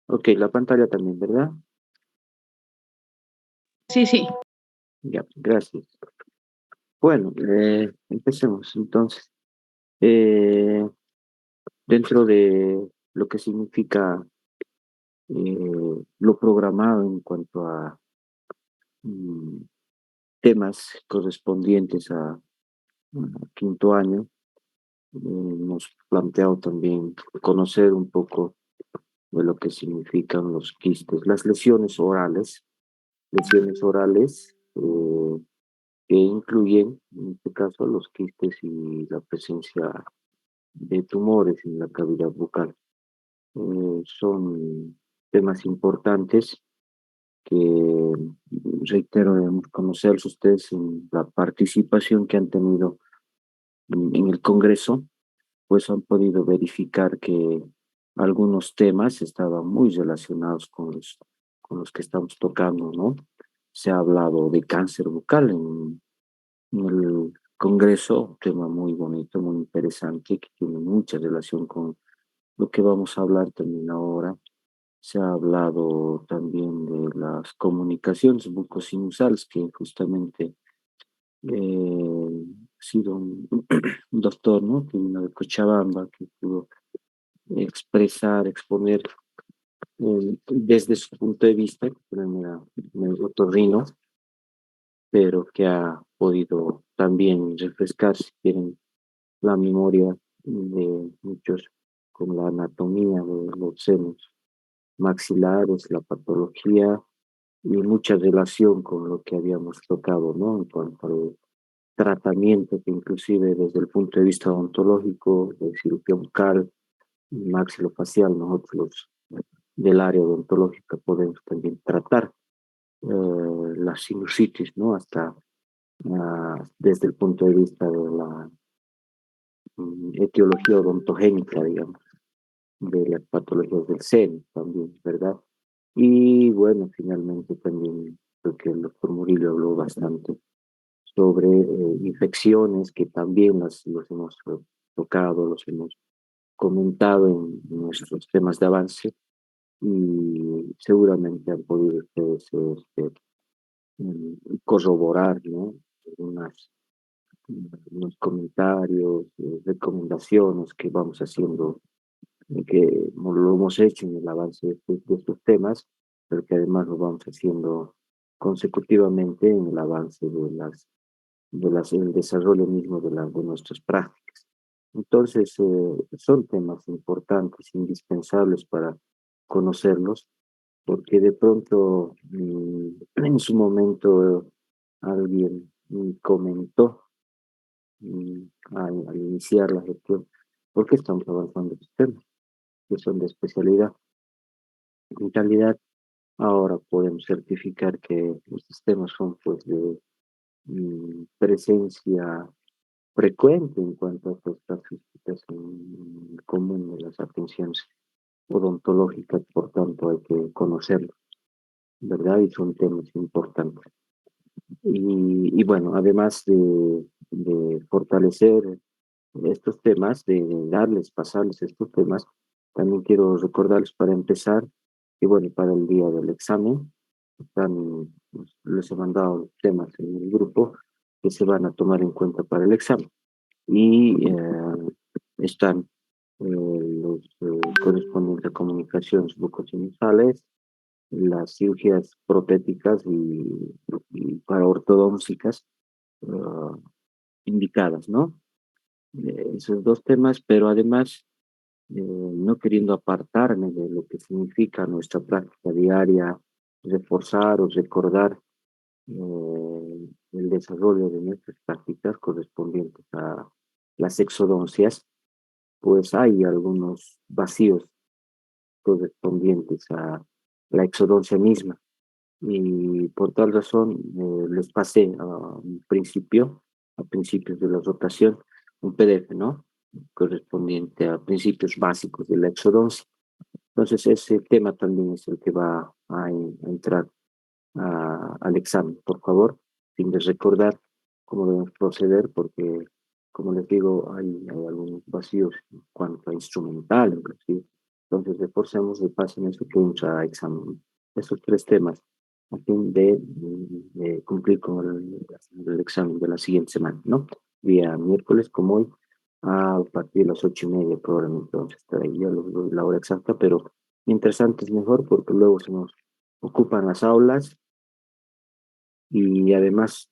Ok, la pantalla también, ¿verdad? Sí, sí. Ya, gracias. Bueno, empecemos entonces. Eh, Dentro de lo que significa lo programado en cuanto a mm, temas correspondientes a quinto año, hemos planteado también conocer un poco de lo que significan los quistes, las lesiones orales que incluyen, en este caso, los quistes y la presencia de tumores en la cavidad bucal. Son temas importantes que, reitero, debemos conocerlos ustedes en la participación que han tenido en el Congreso, pues han podido verificar que algunos temas estaban muy relacionados con los que estamos tocando, ¿no? Se ha hablado de cáncer bucal en el Congreso, un tema muy bonito, muy interesante, que tiene mucha relación con lo que vamos a hablar también ahora. Se ha hablado también de las comunicaciones bucosinusales, que justamente ha sido un doctor, ¿no? Que vino de Cochabamba, que pudo expresar, exponer desde su punto de vista, que también era medio otorrino, pero que ha podido también refrescar, si quieren, la memoria de muchos con la anatomía de los senos maxilares, la patología y mucha relación con lo que habíamos tocado, ¿no? En cuanto al tratamiento, que inclusive desde el punto de vista odontológico, de cirugía bucal, maxilofacial, nosotros del área odontológica podemos también tratar la sinusitis, ¿no? Hasta desde el punto de vista de la etiología odontogénica, digamos, de las patologías del seno también, ¿verdad? Y bueno, finalmente también creo que el doctor Murillo habló bastante sobre infecciones que también los hemos tocado, los hemos comentado en nuestros temas de avance y seguramente han podido ustedes corroborar, ¿no? Unas, unos comentarios, recomendaciones que vamos haciendo, que lo hemos hecho en el avance de estos temas, pero que además lo vamos haciendo consecutivamente en el avance el desarrollo mismo de nuestras prácticas. Entonces, son temas importantes, indispensables para conocerlos, porque de pronto en su momento alguien comentó mm, al iniciar la gestión, ¿por qué estamos avanzando estos temas que son de especialidad? En realidad, ahora podemos certificar que estos temas son pues de presencia frecuente en cuanto a estas casuísticas en común de las atenciones odontológicas, por tanto hay que conocerlos, ¿verdad? Y son temas importantes. Y bueno, además de fortalecer estos temas, de darles, pasarles estos temas, también quiero recordarles para empezar que bueno, para el día del examen, les he mandado los temas en el grupo que se van a tomar en cuenta para el examen. Y están los correspondientes a comunicaciones bucosinusales, las cirugías protéticas y para ortodónticas uh, indicadas, ¿no? Esos dos temas, pero además no queriendo apartarme de lo que significa nuestra práctica diaria, reforzar o recordar el desarrollo de nuestras prácticas correspondientes a las exodoncias, pues hay algunos vacíos correspondientes a la exodoncia misma. Y por tal razón les pasé a principios de la rotación, un PDF, ¿no? Correspondiente a principios básicos de la exodoncia. Entonces ese tema también es el que va a entrar al examen, por favor, sin de recordar cómo debemos proceder, porque, como les digo, hay algunos vacíos en cuanto a instrumental, inclusive. Entonces, reforcemos, repasen eso que entra a examen. Esos tres temas, a fin de cumplir con el examen de la siguiente semana, ¿no? Día miércoles, como hoy, a partir de las 8:30, probablemente entonces estar ahí ya la hora exacta, pero mientras antes mejor, porque luego se nos ocupan las aulas y además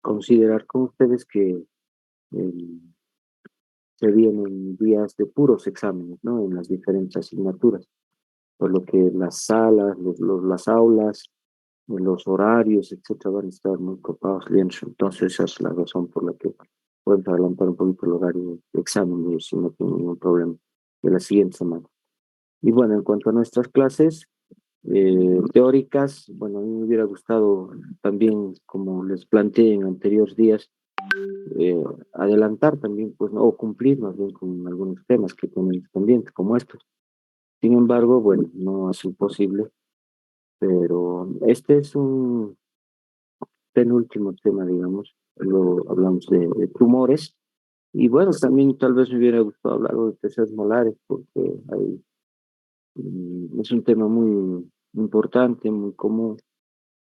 considerar con ustedes que eh, se vienen días de puros exámenes, ¿no? En las diferentes asignaturas, por lo que las salas, las aulas, los horarios, etcétera, van a estar muy copados, lienzo. Entonces, esa es la razón por la que pueden adelantar un poquito el horario de examen, y si no tengo ningún problema, de la siguiente semana. Y bueno, en cuanto a nuestras clases teóricas, bueno, a mí me hubiera gustado también, como les planteé en anteriores días, eh, adelantar también, pues, ¿no? O cumplir más bien con algunos temas que tienen pendientes, como estos. Sin embargo, bueno, no es imposible, pero este es un penúltimo tema, digamos. Luego hablamos de tumores. Y bueno, también tal vez me hubiera gustado hablar de tejidos molares, porque hay, es un tema muy importante, muy común,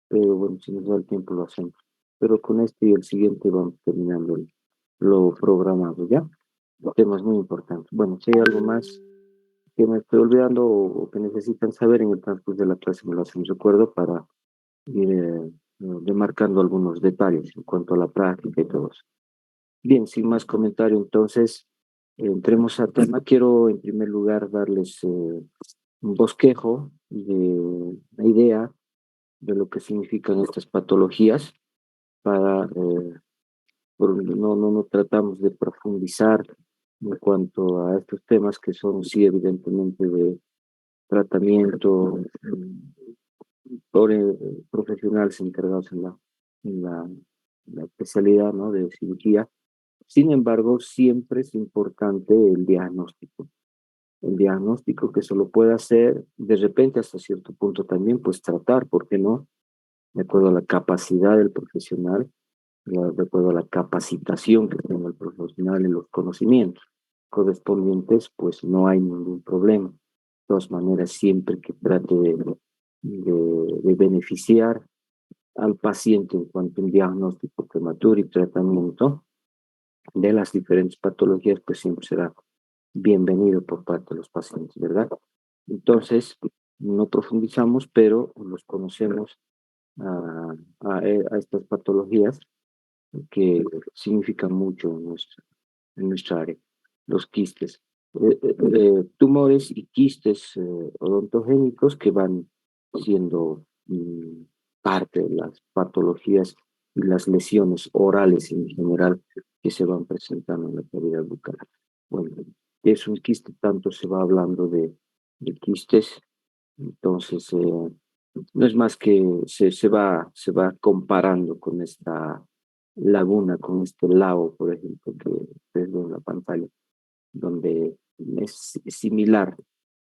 pero bueno, si nos da el tiempo lo hacemos. Pero con este y el siguiente vamos terminando lo programado, ¿ya? Temas muy importantes. Bueno, si hay algo más que me estoy olvidando o que necesitan saber en el transcurso de la clase, me lo hacen recuerdo para ir demarcando algunos detalles en cuanto a la práctica y todo eso. Bien, sin más comentario, entonces, entremos a tema. Quiero en primer lugar darles un bosquejo de la idea de lo que significan estas patologías para, no tratamos de profundizar en cuanto a estos temas que son, sí, evidentemente de tratamiento por profesionales encargados en la, la especialidad, ¿no? De cirugía. Sin embargo, siempre es importante el diagnóstico. El diagnóstico que se lo puede hacer de repente hasta cierto punto también, pues tratar, ¿por qué no? De acuerdo a la capacidad del profesional, de acuerdo a la capacitación que tenga el profesional en los conocimientos correspondientes, pues no hay ningún problema. De todas maneras, siempre que trate de beneficiar al paciente en cuanto a un diagnóstico prematuro y tratamiento de las diferentes patologías, pues siempre será bienvenido por parte de los pacientes, ¿verdad? Entonces, no profundizamos, pero los conocemos a estas patologías que significan mucho en nuestra área, los quistes. Tumores y quistes odontogénicos que van siendo parte de las patologías y las lesiones orales en general que se van presentando en la cavidad bucal. Bueno, es un quiste, tanto se va hablando de quistes, entonces no es más que se va comparando con esta laguna, con este lago, por ejemplo, que ustedes ven en la pantalla, donde es similar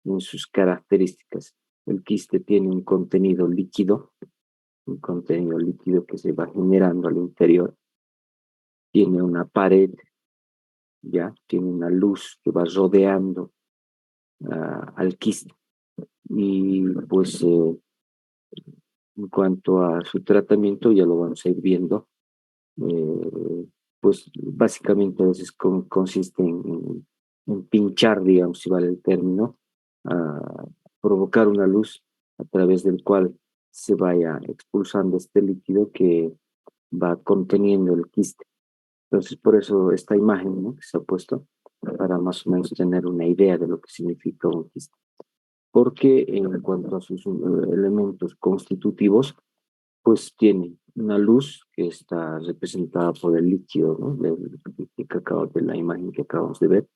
en sus características. El quiste tiene un contenido líquido que se va generando al interior, tiene una pared, ya, tiene una luz que va rodeando al quiste. Y pues en cuanto a su tratamiento, ya lo vamos a ir viendo, pues básicamente a veces consiste en pinchar, digamos, si vale el término, a provocar una luz a través del cual se vaya expulsando este líquido que va conteniendo el quiste. Entonces, por eso esta imagen, ¿no?, que se ha puesto para más o menos tener una idea de lo que significa un quiste. Porque en cuanto a sus elementos constitutivos, pues tiene una luz que está representada por el líquido, ¿no? De la imagen que acabamos de ver,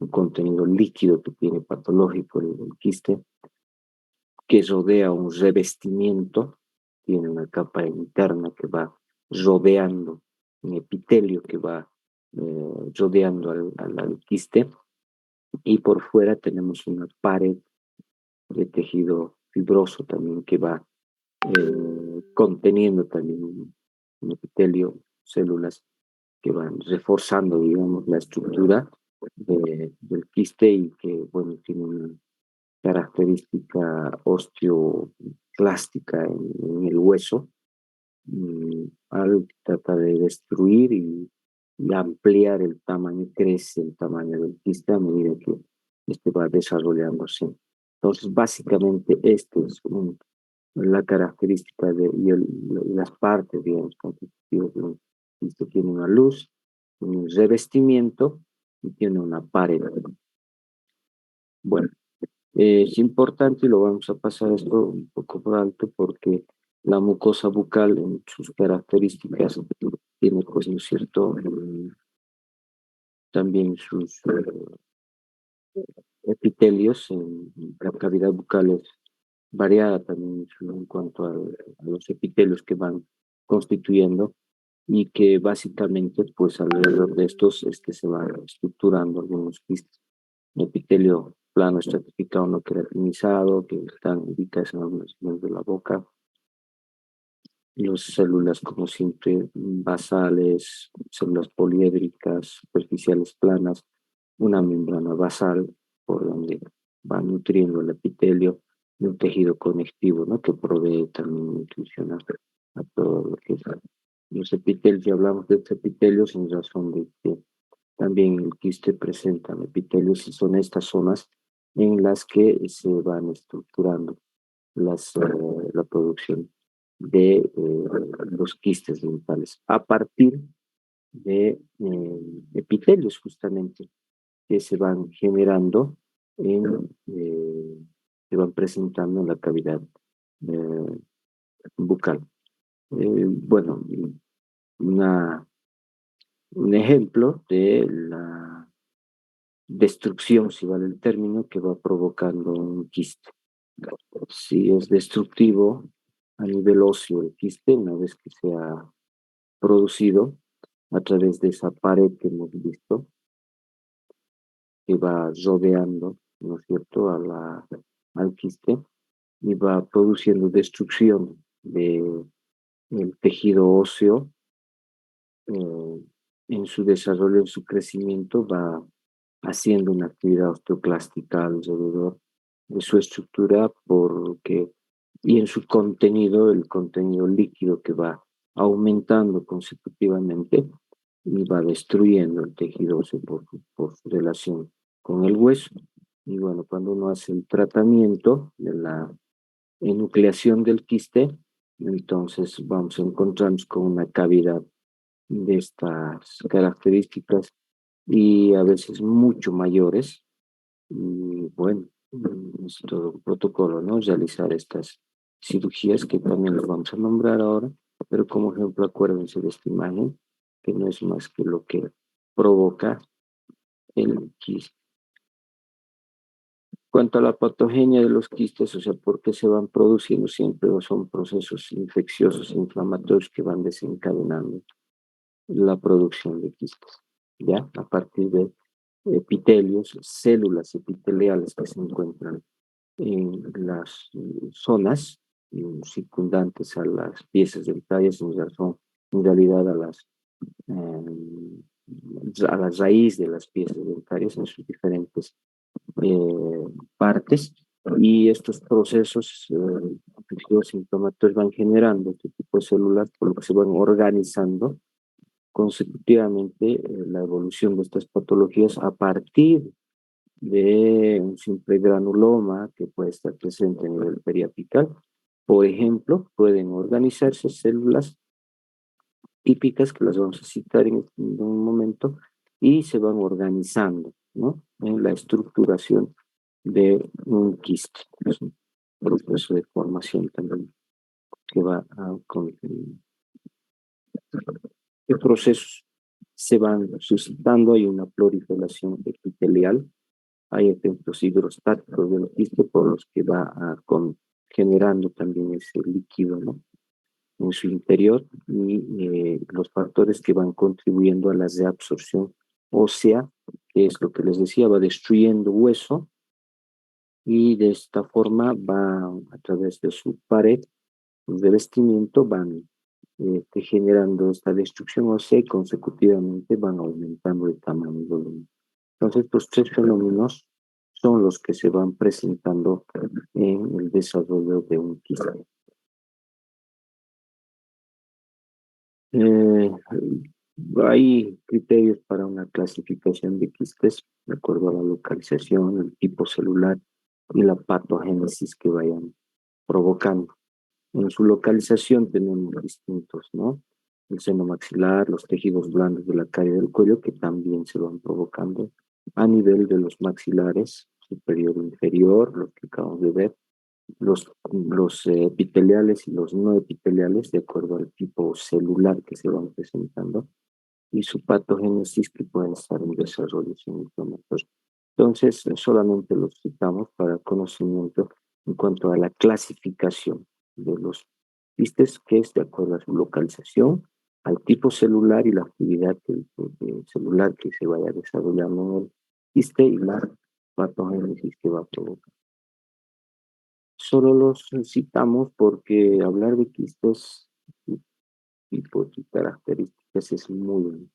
un contenido líquido que tiene patológico el quiste, que rodea un revestimiento, tiene una capa interna que va rodeando, un epitelio que va rodeando al quiste, y por fuera tenemos una pared de tejido fibroso también que va conteniendo también un epitelio, células que van reforzando, digamos, la estructura del quiste y que, bueno, tiene una característica osteoclástica en el hueso, al tratar de destruir y ampliar el tamaño, crece el tamaño del quiste a medida que este va desarrollándose. Entonces, básicamente, este es la característica las partes, digamos, constitutivas de un quiste. Tiene una luz, un revestimiento y tiene una pared. Bueno, es importante y lo vamos a pasar esto un poco por alto porque la mucosa bucal en sus características tiene, pues, ¿no es cierto? También sus epitelios en la cavidad bucal es variada también en cuanto a los epitelios que van constituyendo y que básicamente, pues, alrededor de estos se van estructurando algunos quistes. Un epitelio plano estratificado no queratinizado que están ubicadas en algunas zonas de la boca. Las células, como siempre, basales, células poliédricas, superficiales planas, una membrana basal por donde va nutriendo el epitelio y un tejido conectivo, ¿no? Que provee también nutrición a todo lo que es los epitelios. Y hablamos de estos epitelios en razón de que también el quiste presenta epitelios y son estas zonas en las que se van estructurando la producción de los quistes dentales a partir de epitelios justamente que se van generando se van presentando en la cavidad eh, bucal. Bueno, una, un ejemplo de la destrucción, si vale el término, que va provocando un quiste. Si es destructivo a nivel óseo el quiste, una vez que se ha producido a través de esa pared que hemos visto, que va rodeando, ¿no es cierto?, al quiste y va produciendo destrucción del tejido óseo en su desarrollo, en su crecimiento, va haciendo una actividad osteoclástica alrededor de su estructura porque, y en su contenido, el contenido líquido que va aumentando consecutivamente y va destruyendo el tejido óseo por su relación con el hueso. Y bueno, cuando uno hace el tratamiento de la enucleación del quiste, entonces vamos a encontrarnos con una cavidad de estas características y a veces mucho mayores. Y bueno, es todo un protocolo, ¿no? Realizar estas cirugías que también las vamos a nombrar ahora, pero como ejemplo acuérdense de esta imagen, que no es más que lo que provoca el quiste. Cuanto a la patogenia de los quistes, o sea, por qué se van produciendo siempre o son procesos infecciosos, inflamatorios que van desencadenando la producción de quistes, ¿ya? A partir de epitelios, células epiteliales que se encuentran en las zonas circundantes a las piezas dentarias, en realidad a la raíz de las piezas dentarias en sus diferentes partes, y estos procesos infecciosos inflamatorios van generando este tipo de células, por lo que se van organizando consecutivamente la evolución de estas patologías a partir de un simple granuloma que puede estar presente a nivel periapical. Por ejemplo, pueden organizarse células típicas, que las vamos a citar en un momento, y se van organizando, ¿no?, en la estructuración de un quiste. Es un proceso de formación también que va con qué procesos se van suscitando. Hay una proliferación epitelial, hay efectos hidrostáticos del quiste por los que va generando también ese líquido, ¿no?, en su interior, y los factores que van contribuyendo a la reabsorción ósea, que es lo que les decía, va destruyendo hueso y de esta forma va a través de su pared, de revestimiento, van generando esta destrucción ósea y consecutivamente van aumentando el tamaño y volumen. Entonces, estos tres fenómenos son los que se van presentando en el desarrollo de un quiste. Eh, Hay criterios para una clasificación de quistes de acuerdo a la localización, el tipo celular y la patogénesis que vayan provocando. En su localización tenemos distintos, ¿no? El seno maxilar, los tejidos blandos de la calle del cuello que también se van provocando a nivel de los maxilares superior e inferior, lo que acabamos de ver, los epiteliales y los no epiteliales de acuerdo al tipo celular que se van presentando y su patogénesis que pueden estar en desarrollo sin inflamatorios. Entonces, solamente los citamos para conocimiento en cuanto a la clasificación de los quistes, que es de acuerdo a su localización, al tipo celular y la actividad celular que se vaya desarrollando en el quiste y la patogénesis que va a provocar. Solo los citamos porque hablar de quistes, tipos y características es muy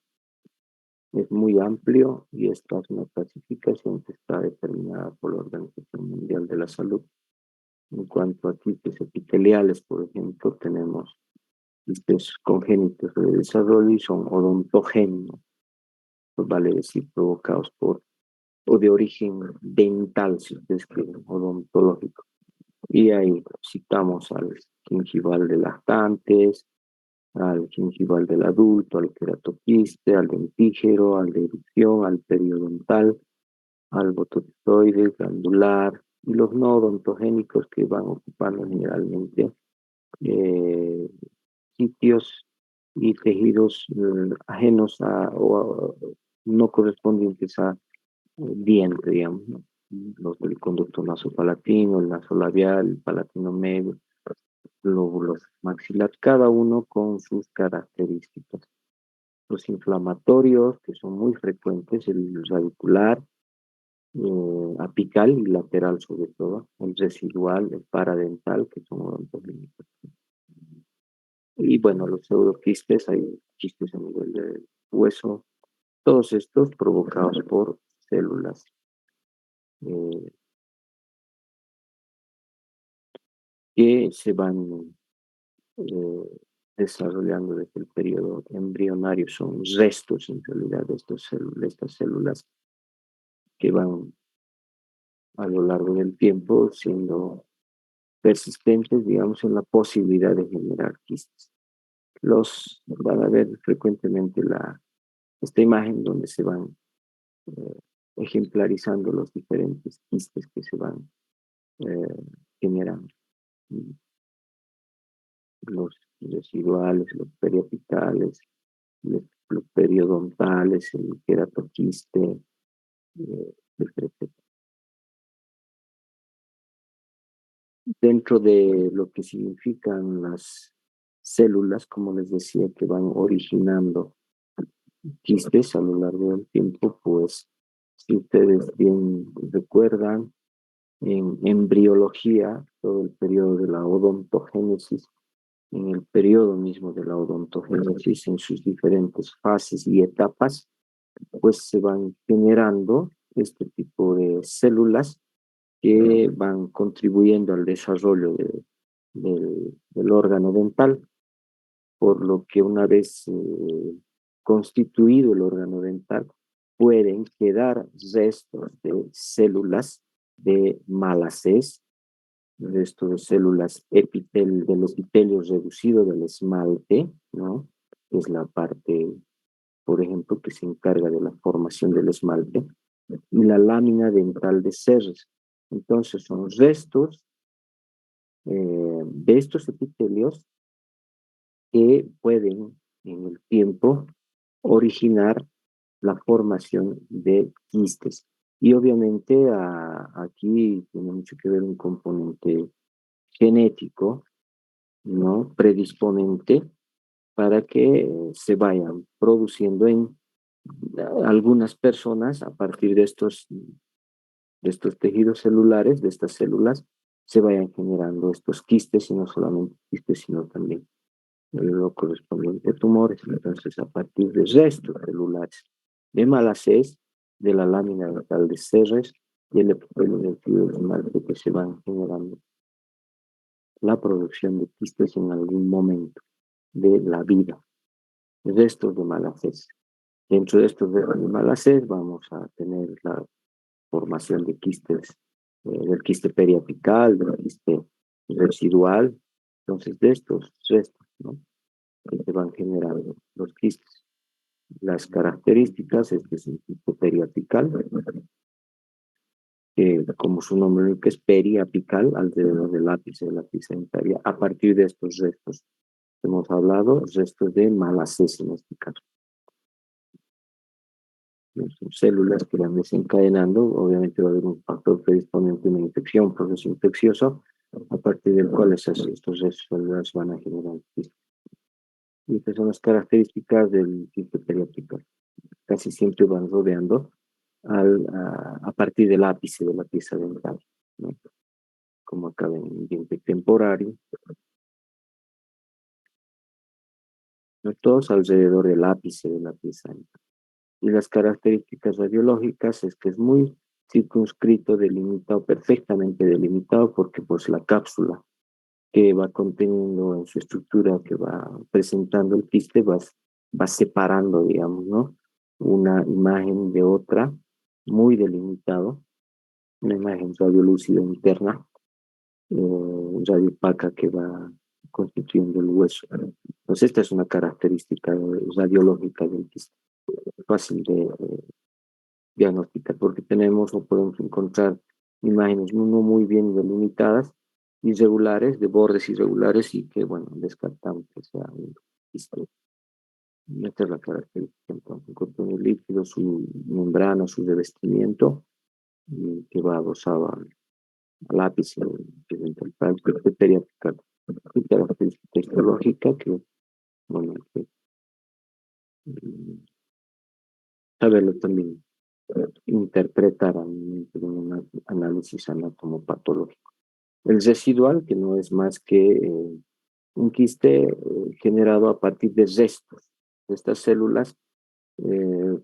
amplio y esta es una clasificación que está determinada por la Organización Mundial de la Salud. En cuanto a quistes epiteliales, por ejemplo, tenemos quistes congénitos de desarrollo y son odontogénicos, pues vale decir provocados por o de origen dental, si ustedes quieren, odontológico. Y ahí citamos al gingival de lactantes, al gingival del adulto, al queratoquiste, al dentígero, al de erupción, al periodontal, al bototoide, glandular, y los no odontogénicos que van ocupando generalmente eh, sitios y tejidos ajenos o no correspondientes a diente, digamos, ¿no? Los del conducto nasopalatino, el nasolabial, el palatino medio, lóbulos maxilar, cada uno con sus características. Los inflamatorios, que son muy frecuentes, el radicular, apical y lateral sobre todo, el residual, el paradental, que son odontogénicos. Y bueno, los pseudoquistes, hay quistes a nivel de hueso, todos estos provocados por células eh, que se van eh, desarrollando desde el periodo embrionario, son restos en realidad de estas células que van a lo largo del tiempo siendo persistentes, digamos, en la posibilidad de generar quistes. Los van a ver frecuentemente esta imagen donde se van eh, ejemplarizando los diferentes quistes que se van generando. Los residuales, los periapicales, los periodontales, el queratoquiste, etcétera. Dentro de lo que significan las células, como les decía, que van originando quistes a lo largo del tiempo, pues si ustedes bien recuerdan, en embriología, todo el periodo de la odontogénesis, en el periodo mismo de la odontogénesis, en sus diferentes fases y etapas, pues se van generando este tipo de células que van contribuyendo al desarrollo del órgano dental, por lo que una vez constituido el órgano dental, pueden quedar restos de células de Malassez, restos de células del epitelio reducido del esmalte, ¿no? Es la parte, por ejemplo, que se encarga de la formación del esmalte, y la lámina dental de Serres. Entonces son restos de estos epitelios que pueden en el tiempo originar la formación de quistes. Y obviamente aquí tiene mucho que ver un componente genético, ¿no? Predisponente para que se vayan produciendo en algunas personas a partir de estos tejidos celulares, de estas células, se vayan generando estos quistes, y no solamente quistes, sino también lo correspondiente a tumores. Entonces, a partir de restos celulares de Malassez, de la lámina dental de Serres y el epitelio del filo de esmalte que se van generando la producción de quistes en algún momento de la vida. Restos de Malacés. Dentro de estos restos de Malacés vamos a tener la formación de quistes, del quiste periapical, del quiste residual. Entonces, de estos restos, ¿no?, que se van generando los quistes. Las características es que es un quiste periapical, que como su nombre lo indica es periapical, alrededor del ápice de la pieza dentaria. A partir de estos restos hemos hablado, restos de Malacés en este caso. Son células que van desencadenando, obviamente va a haber un factor predisponente, una infección, un proceso infeccioso, a partir del cual estos células van a generar quistes. Y estas son las características del quiste periapical. Casi siempre van rodeando a partir del ápice de la pieza dental, ¿no?, como acá ven, un diente temporario, ¿no?, todos alrededor del ápice de la pieza dental. Y las características radiológicas es que es muy circunscrito, delimitado, perfectamente delimitado, porque pues la cápsula que va conteniendo en su estructura, que va presentando el quiste, va separando, digamos, ¿no?, una imagen de otra, muy delimitado, una imagen radiolúcida interna, radio opaca que va constituyendo el hueso. Entonces esta es una característica radiológica del quiste, fácil de diagnosticar, porque tenemos o podemos encontrar imágenes no muy bien delimitadas, irregulares, de bordes irregulares, y que, bueno, descartamos que sea un quiste. Esta es la característica, entonces, el contenido líquido, su membrana, su revestimiento, que va adosado al ápice del quiste periapical. Y característica histológica que, bueno, que, saberlo también interpretar en un análisis anatomopatológico. El residual, que no es más que un quiste generado a partir de restos de estas células eh,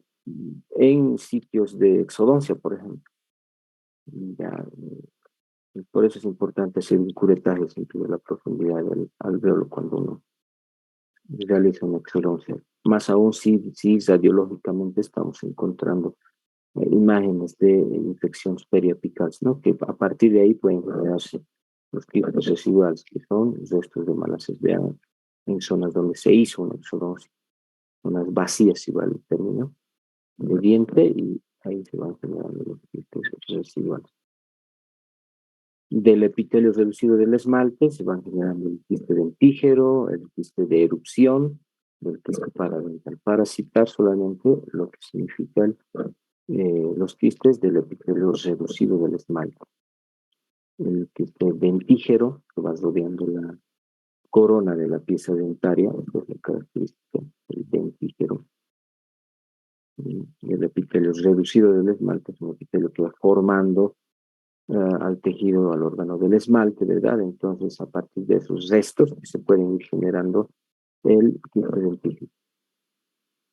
en sitios de exodoncia, por ejemplo. Ya, por eso es importante hacer un curetaje siempre de la profundidad del alveolo cuando uno realiza una exodoncia. Más aún si radiológicamente estamos encontrando imágenes de infecciones periapicales, ¿no?, que a partir de ahí pueden generarse los quistes residuales, que son restos de Malacés, vean, en zonas donde se hizo una exodoncia, zonas vacías, si vale el término, de diente, y ahí se van generando los quistes residuales. Del epitelio reducido del esmalte se van generando el quiste dentígero, el quiste de erupción, el quiste paradental, para citar solamente lo que significa los quistes del epitelio reducido del esmalte. El quiste dentígero, que va rodeando la corona de la pieza dentaria, esa es la característica del dentígero. Y el epitelio reducido del esmalte es un epitelio que va formando al tejido, al órgano del esmalte, ¿verdad? Entonces, a partir de esos restos se pueden ir generando el quiste dentígero.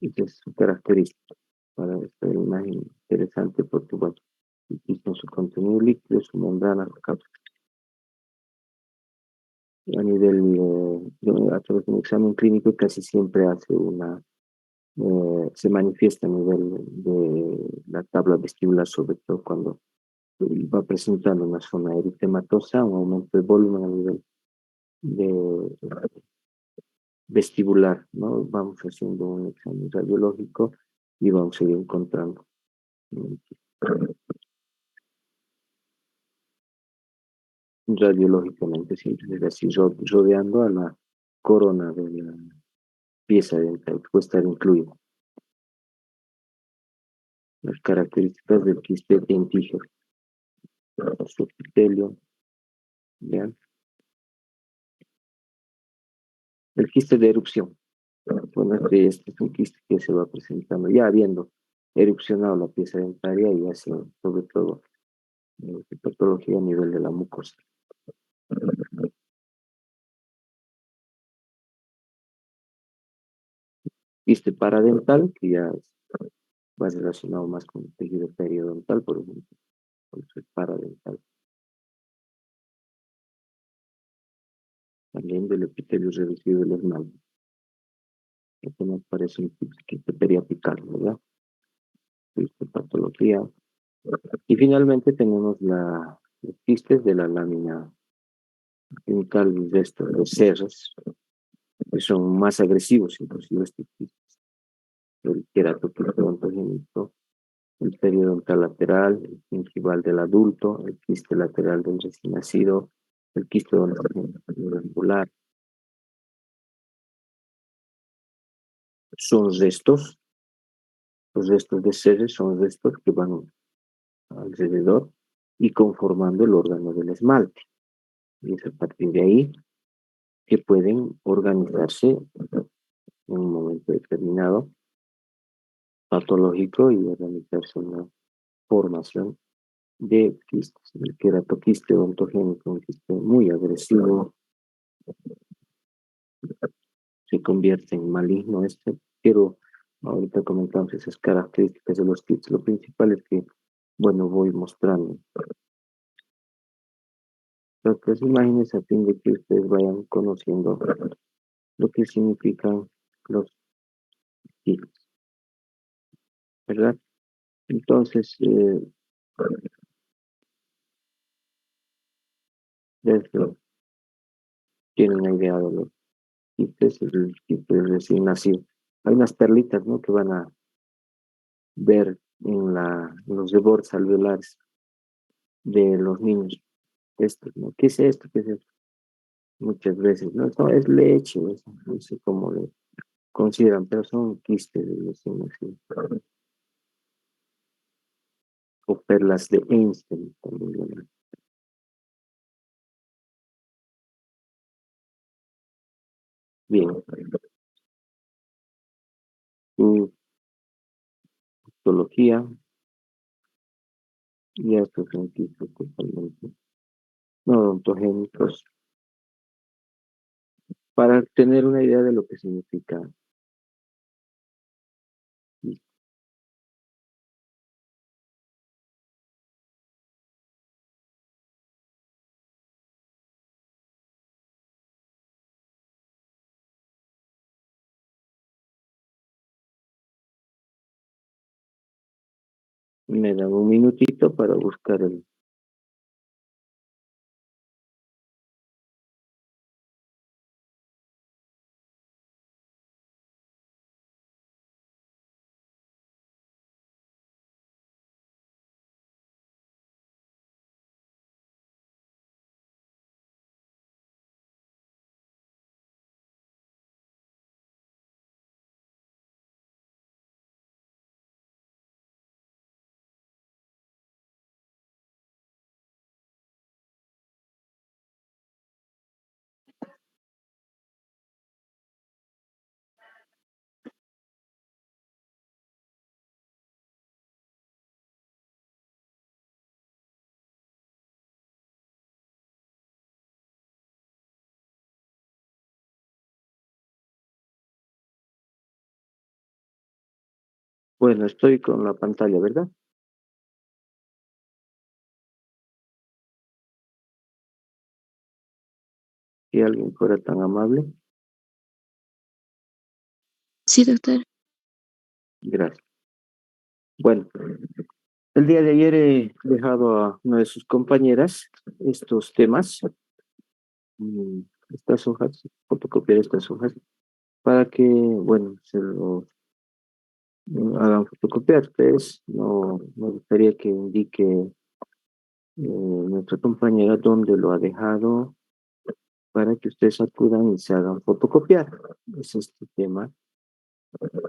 Esa es su característica. Para esta imagen interesante, porque, bueno, existe su contenido líquido, su membrana, su cápsula. A nivel, a través de un examen clínico, casi siempre se manifiesta a nivel de la tabla vestibular, sobre todo cuando va presentando una zona eritematosa, un aumento de volumen a nivel de vestibular, ¿no? Vamos haciendo un examen radiológico y vamos a ir encontrando. Radiológicamente siempre es así, rodeando a la corona de la pieza dental, que puede estar incluida. Las características del quiste dentígero, su epitelio, ¿ya? El quiste de erupción. Bueno, este es un quiste que se va presentando ya habiendo erupcionado la pieza dentaria y hace sobre todo patología a nivel de la mucosa. Quiste paradental, que ya es va relacionado más con el tejido periodontal, por ejemplo, con el paradental, también del epitelio reducido del esmalte. Esto nos parece un quiste periapical, ¿verdad? Patología. Y finalmente tenemos los quistes de la lámina genital de estos, los cerros, que son más agresivos, inclusive estos quistes. El queratoquiste odontogénico, el periodontal lateral, el gingival del adulto, el quiste lateral del recién nacido, el quiste odontogénico angular. Son restos, los restos de seres son restos que van alrededor y conformando el órgano del esmalte. Y es a partir de ahí que pueden organizarse en un momento determinado patológico y organizarse una formación de quistes. El queratoquiste odontogénico, un quiste muy agresivo, se convierte en maligno. Quiero ahorita comentamos esas características de los quistes. Lo principal es que, bueno, voy mostrando las imágenes a fin de que ustedes vayan conociendo lo que significan los quistes, ¿verdad? Entonces, desde tienen una idea de los quistes, el quiste recién nacido. Hay unas perlitas, ¿no? Que van a ver en los rebordes alveolares de los niños. Esto, ¿no? ¿Qué es esto? ¿Qué es esto? Muchas veces, ¿no? No, es leche, no sé cómo le consideran, pero son quistes de recién nacido. O perlas de Einstein también le llaman. Bien, su histología, y estos son quistes totalmente no odontogénicos, para tener una idea de lo que significa. Me dan un minutito para buscar el... Bueno, estoy con la pantalla, ¿verdad? Si alguien fuera tan amable, Sí, doctor. gracias. Bueno, el día de ayer he dejado a una de sus compañeras estos temas, mm, estas hojas, fotocopiar estas hojas, para que, bueno, se los hagan fotocopiar. Ustedes no me gustaría que indique nuestra compañera dónde lo ha dejado para que ustedes acudan y se hagan fotocopiar. Es este tema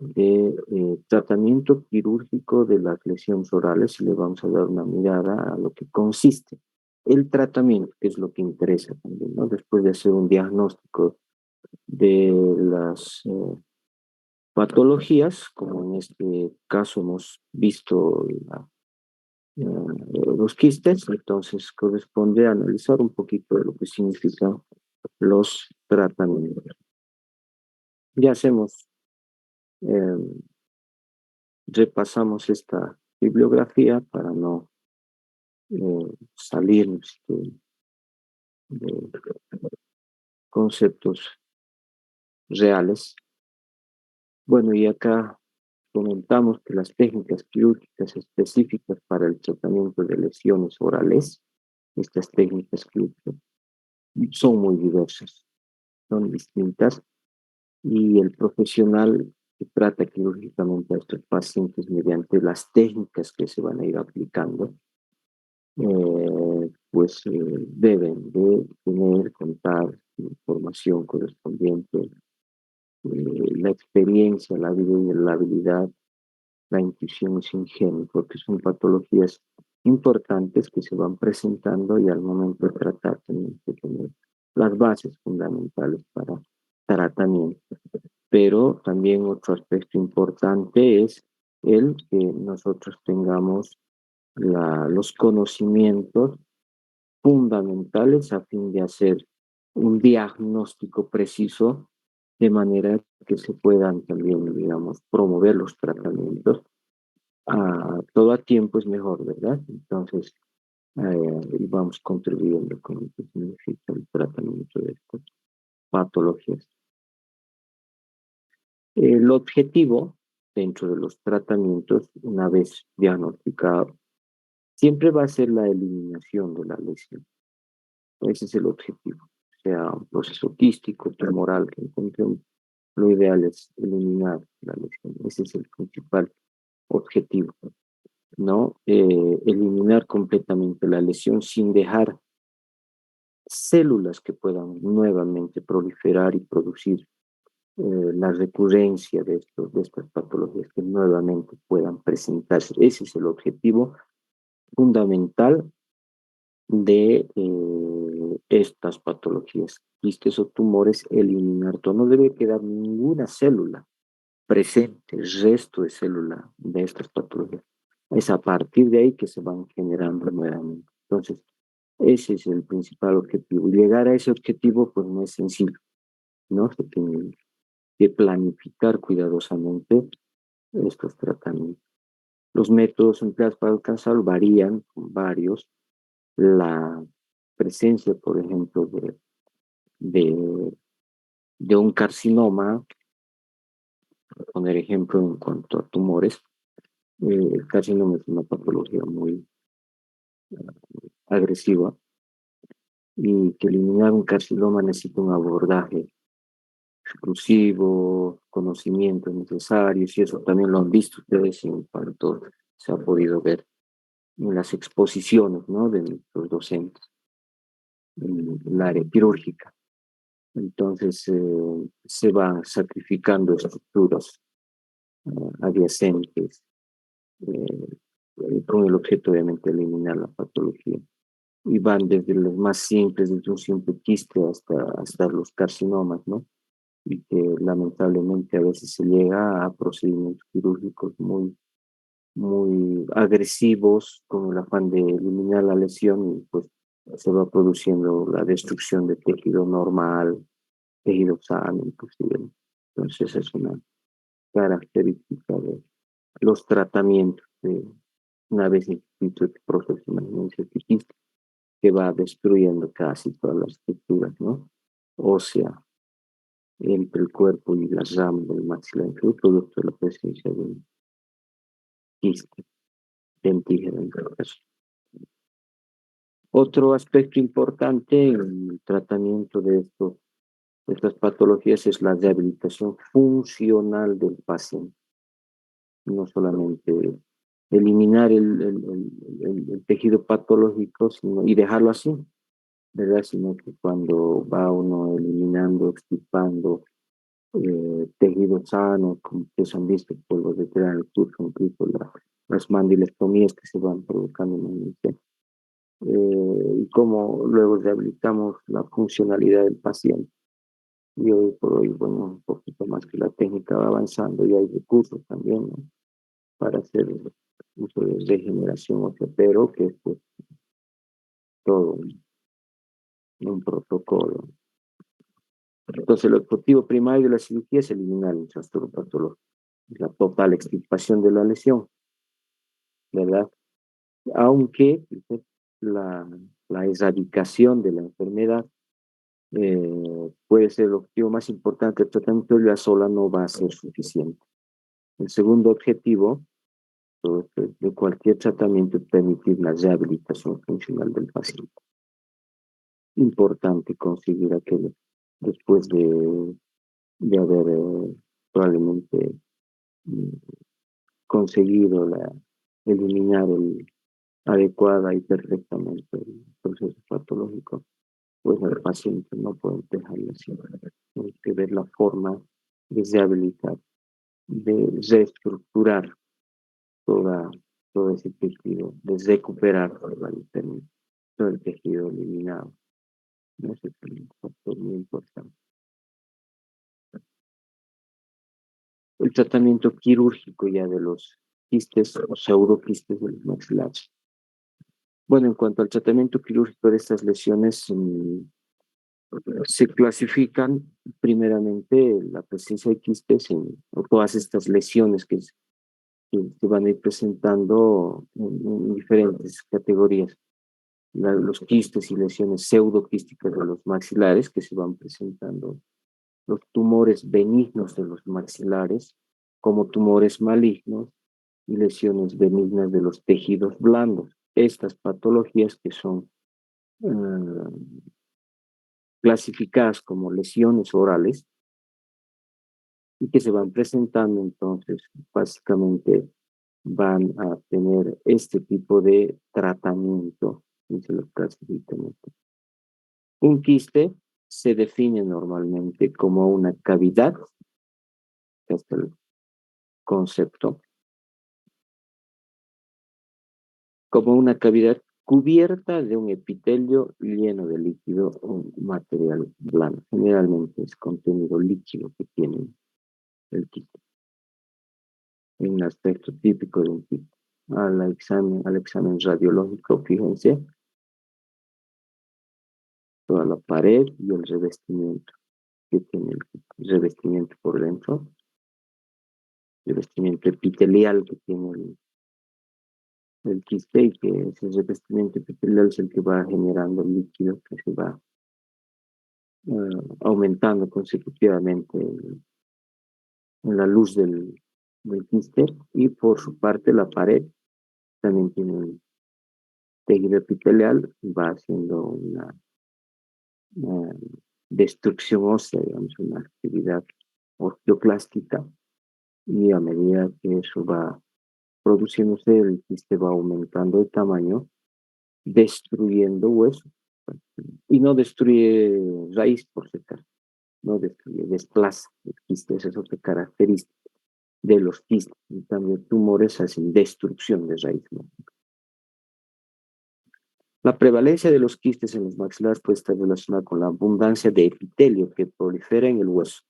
de tratamiento quirúrgico de las lesiones orales y le vamos a dar una mirada a lo que consiste el tratamiento, que es lo que interesa también, ¿no? Después de hacer un diagnóstico de las patologías, como en este caso hemos visto los quistes, entonces corresponde analizar un poquito de lo que significan los tratamientos. Ya hacemos eh, repasamos esta bibliografía para no salirnos de conceptos reales. Bueno, y acá comentamos que las técnicas quirúrgicas específicas para el tratamiento de lesiones orales, estas técnicas quirúrgicas, son muy diversas, son distintas, y el profesional que trata quirúrgicamente a estos pacientes mediante las técnicas que se van a ir aplicando, deben de tener, contar información correspondiente, la experiencia, la habilidad, la intuición es ingenio, porque son patologías importantes que se van presentando y al momento de tratar tenemos que tener las bases fundamentales para tratamiento. Pero también otro aspecto importante es el que nosotros tengamos los conocimientos fundamentales a fin de hacer un diagnóstico preciso de manera que se puedan también, digamos, promover los tratamientos. Todo a tiempo es mejor, ¿verdad? Entonces, y vamos contribuyendo con lo que significa el tratamiento de estas patologías. El objetivo dentro de los tratamientos, una vez diagnosticado, siempre va a ser la eliminación de la lesión. Ese es el objetivo. Sea un proceso quístico, tumoral que encontremos, lo ideal es eliminar la lesión. Ese es el principal objetivo, ¿no? Eliminar completamente la lesión sin dejar células que puedan nuevamente proliferar y producir la recurrencia de estas patologías que nuevamente puedan presentarse. Ese es el objetivo fundamental de estas patologías. Quistes o tumores, eliminar todo. No debe quedar ninguna célula presente, resto de célula de estas patologías. Es a partir de ahí que se van generando nuevamente. Entonces, ese es el principal objetivo. Llegar a ese objetivo, pues no es sencillo, ¿no? Se tiene que planificar cuidadosamente estos tratamientos. Los métodos empleados para alcanzarlo varían, con varios. La presencia, por ejemplo, de, de un carcinoma, por poner ejemplo en cuanto a tumores, el carcinoma es una patología muy agresiva y que eliminar un carcinoma necesita un abordaje exclusivo, conocimientos necesarios, y eso también lo han visto ustedes en cuanto se ha podido ver en las exposiciones, ¿no?, de nuestros docentes en el área quirúrgica. Entonces se van sacrificando estructuras adyacentes con el objeto obviamente de eliminar la patología. Y van desde los más simples, desde un simple quiste hasta los carcinomas, ¿no? Y que lamentablemente a veces se llega a procedimientos quirúrgicos muy agresivos con el afán de eliminar la lesión y pues se va produciendo la destrucción de tejido normal, tejido sano inclusive. Entonces es una característica de los tratamientos de una vez inscrito el proceso de emergencia psiquística que va destruyendo casi todas las estructuras, ¿no?, ósea entre el cuerpo y las ramas del maxilar inferior, producto de la presencia de un quiste dentígeno en cada caso. Otro aspecto importante en el tratamiento de estas patologías es la rehabilitación funcional del paciente. No solamente eliminar el tejido patológico y dejarlo así, ¿verdad? Sino que cuando va uno eliminando, extirpando tejidos sanos, como ustedes han visto por los de en el curso, incluso las mandilectomías que se van provocando en el inicio, y cómo luego rehabilitamos la funcionalidad del paciente. Y hoy por hoy, bueno, un poquito más que la técnica va avanzando y hay recursos también, ¿no?, para hacer uso de regeneración ósea, pero que es pues todo un protocolo. Entonces, el objetivo primario de la cirugía es eliminar el trastorno patológico. la total extirpación de la lesión, ¿verdad? Aunque la, la erradicación de la enfermedad puede ser el objetivo más importante del tratamiento, ya sola no va a ser suficiente. El segundo objetivo de cualquier tratamiento es permitir la rehabilitación funcional del paciente. Importante conseguir aquello después de haber probablemente mm, conseguido eliminar adecuada y perfectamente el proceso patológico, pues el paciente no puede dejarlo así. Hay que ver la forma de rehabilitar, de reestructurar toda, todo ese tejido, de recuperar todo el tejido eliminado. Ese es un factor muy importante. El tratamiento quirúrgico ya de los quistes o pseudoquistes de los maxilares. Bueno, en cuanto al tratamiento quirúrgico de estas lesiones, se clasifican primeramente la presencia de quistes o todas estas lesiones que se van a ir presentando en diferentes categorías. Los quistes y lesiones pseudoquísticas de los maxilares que se van presentando, los tumores benignos de los maxilares como tumores malignos y lesiones benignas de los tejidos blandos. Estas patologías que son clasificadas como lesiones orales y que se van presentando, entonces básicamente van a tener este tipo de tratamiento y se los clasifican. Un quiste se define normalmente como una cavidad, este es el concepto, como una cavidad cubierta de un epitelio lleno de líquido o material blando. Generalmente es contenido líquido que tiene el quiste. En un aspecto típico de un quiste. Al examen radiológico, fíjense, toda la pared y el revestimiento que tiene el revestimiento por dentro, el revestimiento epitelial que tiene el quiste y que ese revestimiento epitelial es el que va generando el líquido que se va aumentando consecutivamente en la luz del quiste y por su parte la pared también tiene un tejido epitelial, va haciendo una destrucción ósea, digamos, una actividad osteoclástica y a medida que eso va produciéndose, el quiste va aumentando de tamaño, destruyendo hueso y no destruye raíz por si acaso, no destruye, desplaza el quiste, esa es otra característica de los quistes. En cambio, tumores hacen destrucción de raíz, ¿no? La prevalencia de los quistes en los maxilares puede estar relacionada con la abundancia de epitelio que prolifera en el hueso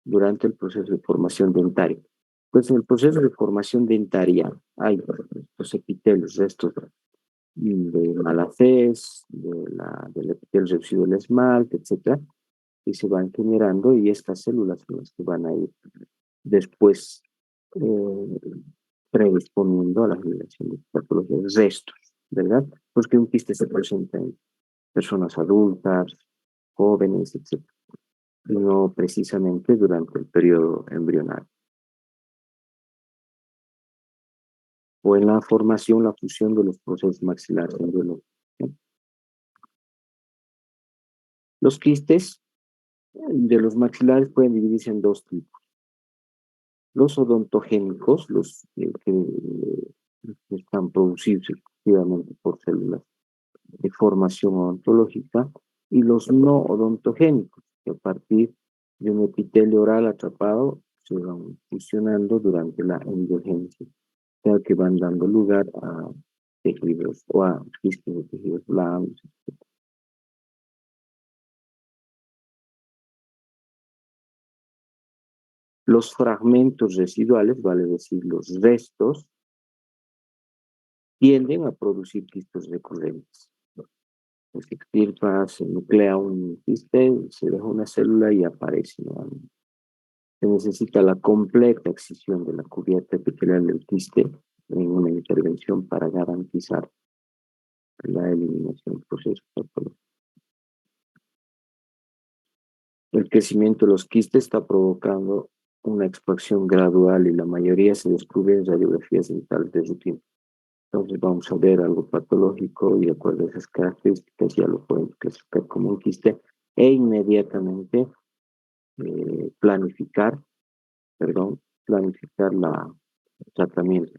durante el proceso de formación dentaria. Pues en el proceso de formación dentaria hay los epitelios, restos de malacés, del epitelio reducido del esmalte, etcétera, y se van generando y estas células son las que van a ir después predisponiendo a la generación de patologías, restos, ¿verdad? Porque un quiste se presenta en personas adultas, jóvenes, etcétera, y no precisamente durante el periodo embrionario. O en la formación, la fusión de los procesos maxilares embrionarios. Los quistes de los maxilares pueden dividirse en dos tipos. Los odontogénicos, los que están producidos exclusivamente por células de formación odontológica, y los no odontogénicos, que a partir de un epitelio oral atrapado se van fusionando durante la endiogenesis, o sea que van dando lugar a tejidos o a quistes de tejidos blandos, etc. Los fragmentos residuales, vale decir los restos, tienden a producir quistes recurrentes. Se extirpa, se nuclea un quiste, se deja una célula y aparece nuevamente. Se necesita la completa excisión de la cubierta epitelial del quiste en una intervención para garantizar la eliminación del proceso patológico. El crecimiento de los quistes está provocando una expansión gradual y la mayoría se descubre en radiografías dentales de rutina. Entonces vamos a ver algo patológico y de acuerdo a esas características ya lo podemos clasificar como un quiste e inmediatamente planificar el tratamiento.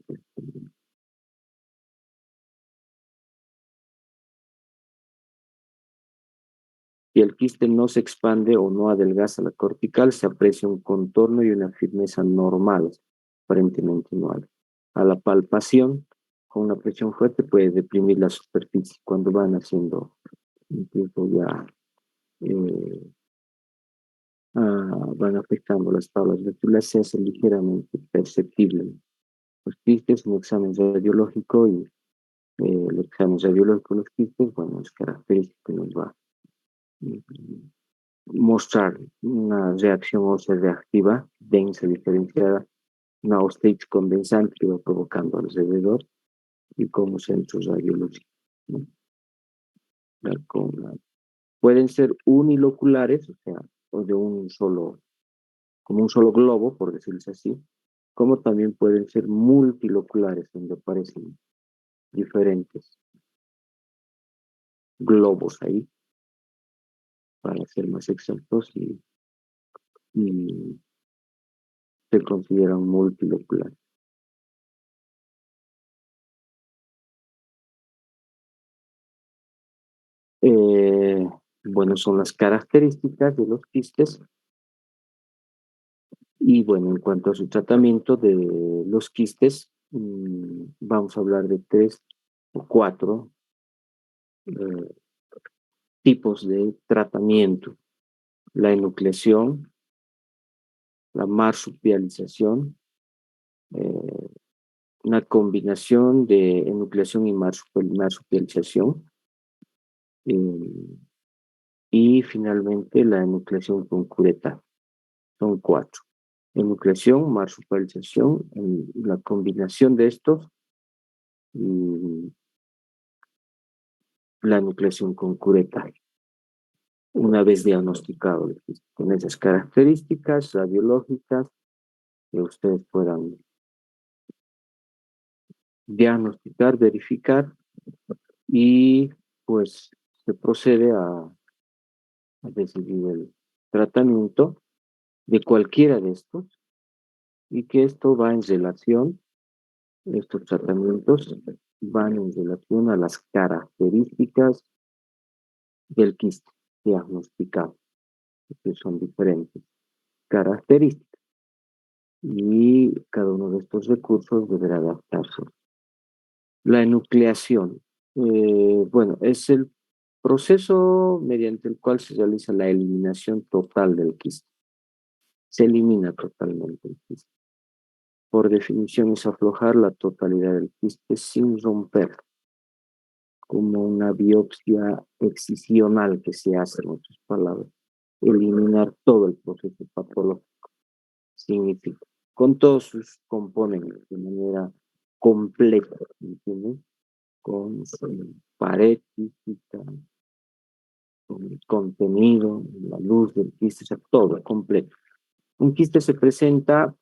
Si el quiste no se expande o no adelgaza la cortical, se aprecia un contorno y una firmeza normal, aparentemente no hay. A la palpación, con una presión fuerte puede deprimir la superficie. Cuando van haciendo incluso ya van afectando las tablas ventrículas, se hace ligeramente perceptible los quistes, un examen radiológico y el examen radiológico de los quistes, bueno, es característico, nos va a mostrar una reacción ósea reactiva, densa, diferenciada, una osteitis condensante que va provocando alrededor y como centros radiológicos. ¿No? Pueden ser uniloculares, o sea, o de un solo, como un solo globo, por decirlo así, como también pueden ser multiloculares, donde aparecen diferentes globos ahí, para ser más exactos, y se consideran multiloculares. Bueno, son las características de los quistes. Y bueno, en cuanto a su tratamiento de los quistes, vamos a hablar de 3 o 4 eh, tipos de tratamiento. La enucleación, la marsupialización, eh, una combinación de enucleación y marsupialización, y finalmente la enucleación con cureta. Son 4. Enucleación, marsupialización, la combinación de estos y la enucleación con cureta. Una vez diagnosticado con esas características radiológicas que ustedes puedan diagnosticar, verificar y pues se procede a decidir el tratamiento de cualquiera de estos y que esto va en relación, estos tratamientos van en relación a las características del quiste diagnosticado, que son diferentes características y cada uno de estos recursos deberá adaptarse. La enucleación, bueno, es el proceso mediante el cual se realiza la eliminación total del quiste. Se elimina totalmente el quiste. Por definición es aflojar la totalidad del quiste sin romper, como una biopsia excisional que se hace, en otras palabras. Eliminar todo el proceso patológico significa, con todos sus componentes de manera completa, ¿entienden? Con su pared física, con el contenido, la luz del quiste, o sea, todo completo. Un quiste se presenta,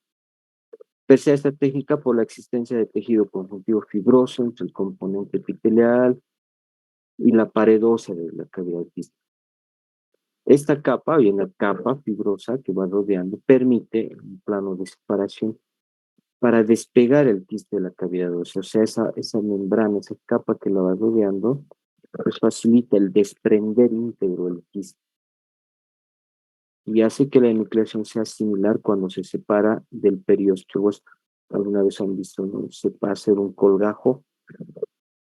pese a esta técnica, por la existencia de tejido conjuntivo fibroso entre el componente epitelial y la pared ósea de la cavidad del quiste. Esta capa, bien la capa fibrosa que va rodeando, permite un plano de separación para despegar el quiste de la cavidad ósea. O sea, esa membrana, esa capa que la va rodeando, pues facilita el desprender íntegro del quiste y hace que la enucleación sea similar cuando se separa del periósteo. Alguna vez han visto, ¿no? Se va a hacer un colgajo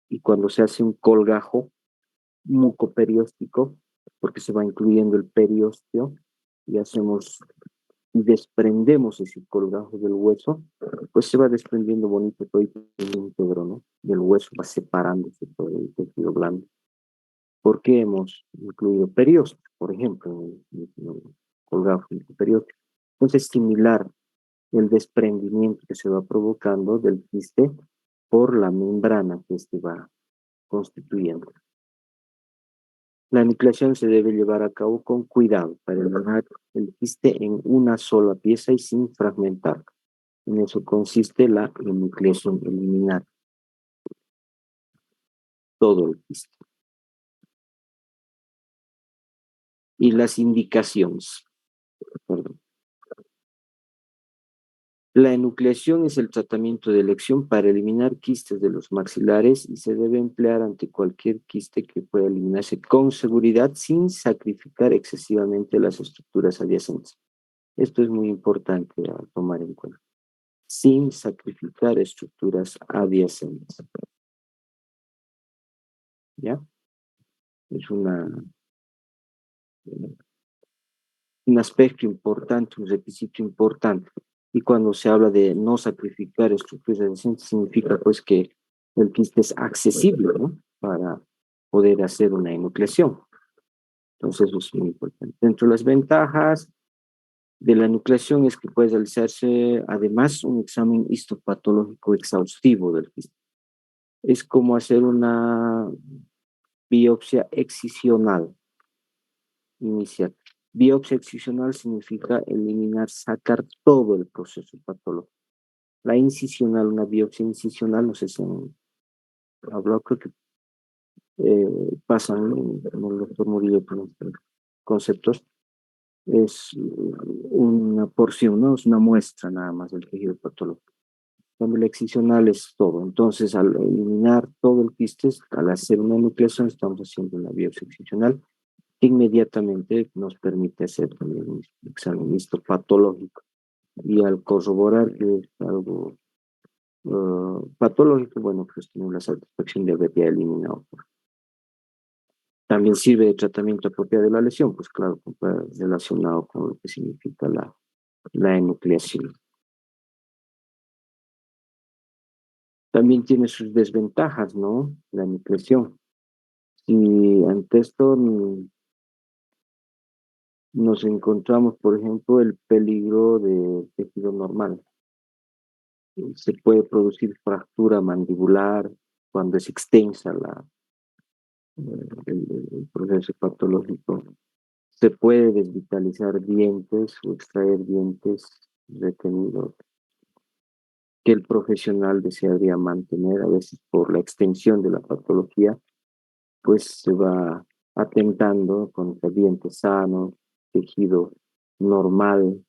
y cuando se hace un colgajo mucoperióstico, porque se va incluyendo el periósteo y desprendemos ese colgajo del hueso, pues se va desprendiendo bonito todo el íntegro, ¿no? Del hueso va separándose todo el tejido blando. ¿Por qué hemos incluido periósteo, por ejemplo, en el colgajo mucoperióstico? Entonces, similar el desprendimiento que se va provocando del quiste por la membrana que este va constituyendo. La enucleación se debe llevar a cabo con cuidado para eliminar el quiste en una sola pieza y sin fragmentar. En eso consiste la enucleación, eliminar todo el quiste. Y las indicaciones. Perdón. La enucleación es el tratamiento de elección para eliminar quistes de los maxilares y se debe emplear ante cualquier quiste que pueda eliminarse con seguridad sin sacrificar excesivamente las estructuras adyacentes. Esto es muy importante a tomar en cuenta. Sin sacrificar estructuras adyacentes. ¿Ya? Es un aspecto importante, un requisito importante. Y cuando se habla de no sacrificar estructuras adyacentes, significa pues que el quiste es accesible, ¿no? Para poder hacer una enucleación. Entonces eso es muy importante. Dentro de las ventajas de la enucleación es que puede realizarse además un examen histopatológico exhaustivo del quiste. Es como hacer una biopsia excisional inicial. Biopsia excisional significa eliminar, sacar todo el proceso patológico. La incisional, una biopsia incisional, no sé si han hablado, creo que pasan en el doctor Murillo con estos conceptos. Es una porción, ¿no? Es una muestra nada más del tejido patológico. Cuando la excisional es todo. Entonces, al eliminar todo el quiste, al hacer una nucleación, estamos haciendo una biopsia excisional que inmediatamente nos permite hacer también un examen histopatológico. Y al corroborar que es algo patológico, bueno, pues tenemos la satisfacción de haber ya eliminado. También sirve de tratamiento apropiado de la lesión, pues claro, relacionado con lo que significa la enucleación. También tiene sus desventajas, ¿no? La enucleación. Si ante esto nos encontramos, por ejemplo, el peligro del tejido normal. Se puede producir fractura mandibular cuando es extensa el proceso patológico. Se puede desvitalizar dientes o extraer dientes retenidos que el profesional desearía mantener, a veces por la extensión de la patología, pues se va atentando contra dientes sanos, tejido normal,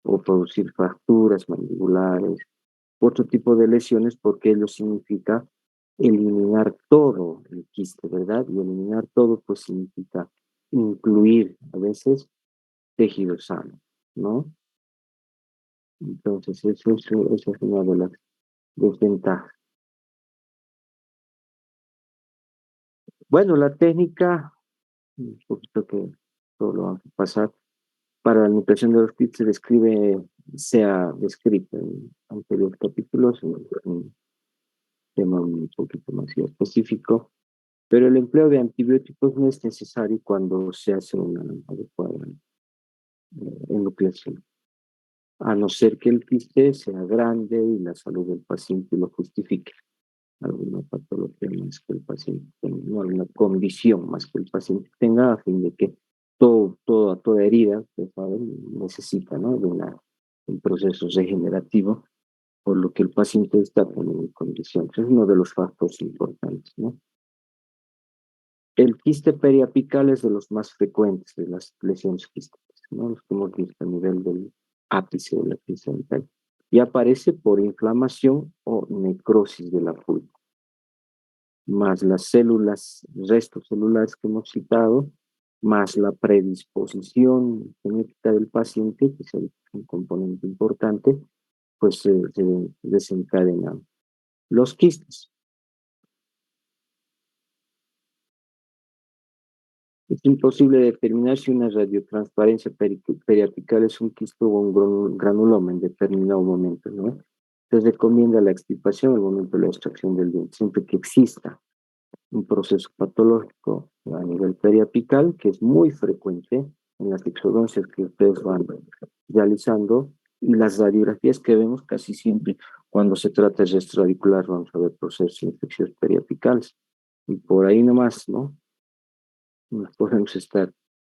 o producir fracturas mandibulares, otro tipo de lesiones, porque ello significa eliminar todo el quiste, ¿verdad? Y eliminar todo, pues significa incluir a veces tejido sano, ¿no? Entonces, eso es una de las desventajas. Bueno, la técnica, un poquito que todo lo vamos a pasar, para la nutrición de los kits se ha descrito en anteriores capítulos, un tema un poquito más específico, pero el empleo de antibióticos no es necesario cuando se hace una adecuada enucleación, a no ser que el quiste sea grande y la salud del paciente lo justifique. Alguna patología más que el paciente tenga, no, alguna condición más que el paciente tenga, a fin de que toda herida, ustedes saben, necesita, ¿no? De un proceso regenerativo, por lo que el paciente está en condiciones. Es uno de los factores importantes, ¿no? El quiste periapical es de los más frecuentes de las lesiones quísticas, ¿no? Los que hemos visto a nivel del ápice de la pieza dental. Y aparece por inflamación o necrosis de la pulpa, más las células, restos celulares que hemos citado, más la predisposición genética del paciente, que es un componente importante, pues se desencadenan los quistes. Es imposible determinar si una radiotransparencia periapical es un quiste o un granuloma en determinado momento, ¿no? Se recomienda la extirpación al momento de la extracción del diente, siempre que exista un proceso patológico a nivel periapical, que es muy frecuente en las exodoncias que ustedes van realizando, y las radiografías que vemos casi siempre cuando se trata de resto radicular vamos a ver procesos infecciosos periapicales. Y por ahí nomás, ¿no? Nos podemos estar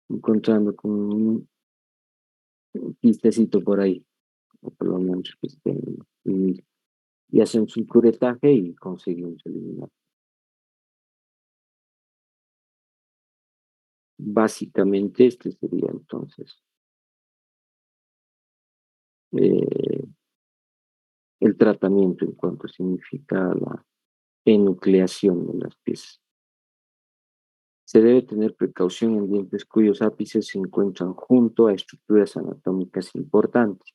encontrando con un quistecito por ahí, o por lo menos que estén, y hacemos un curetaje y conseguimos eliminar. Básicamente este sería entonces eh, el tratamiento en cuanto significa la enucleación de las piezas. Se debe tener precaución en dientes cuyos ápices se encuentran junto a estructuras anatómicas importantes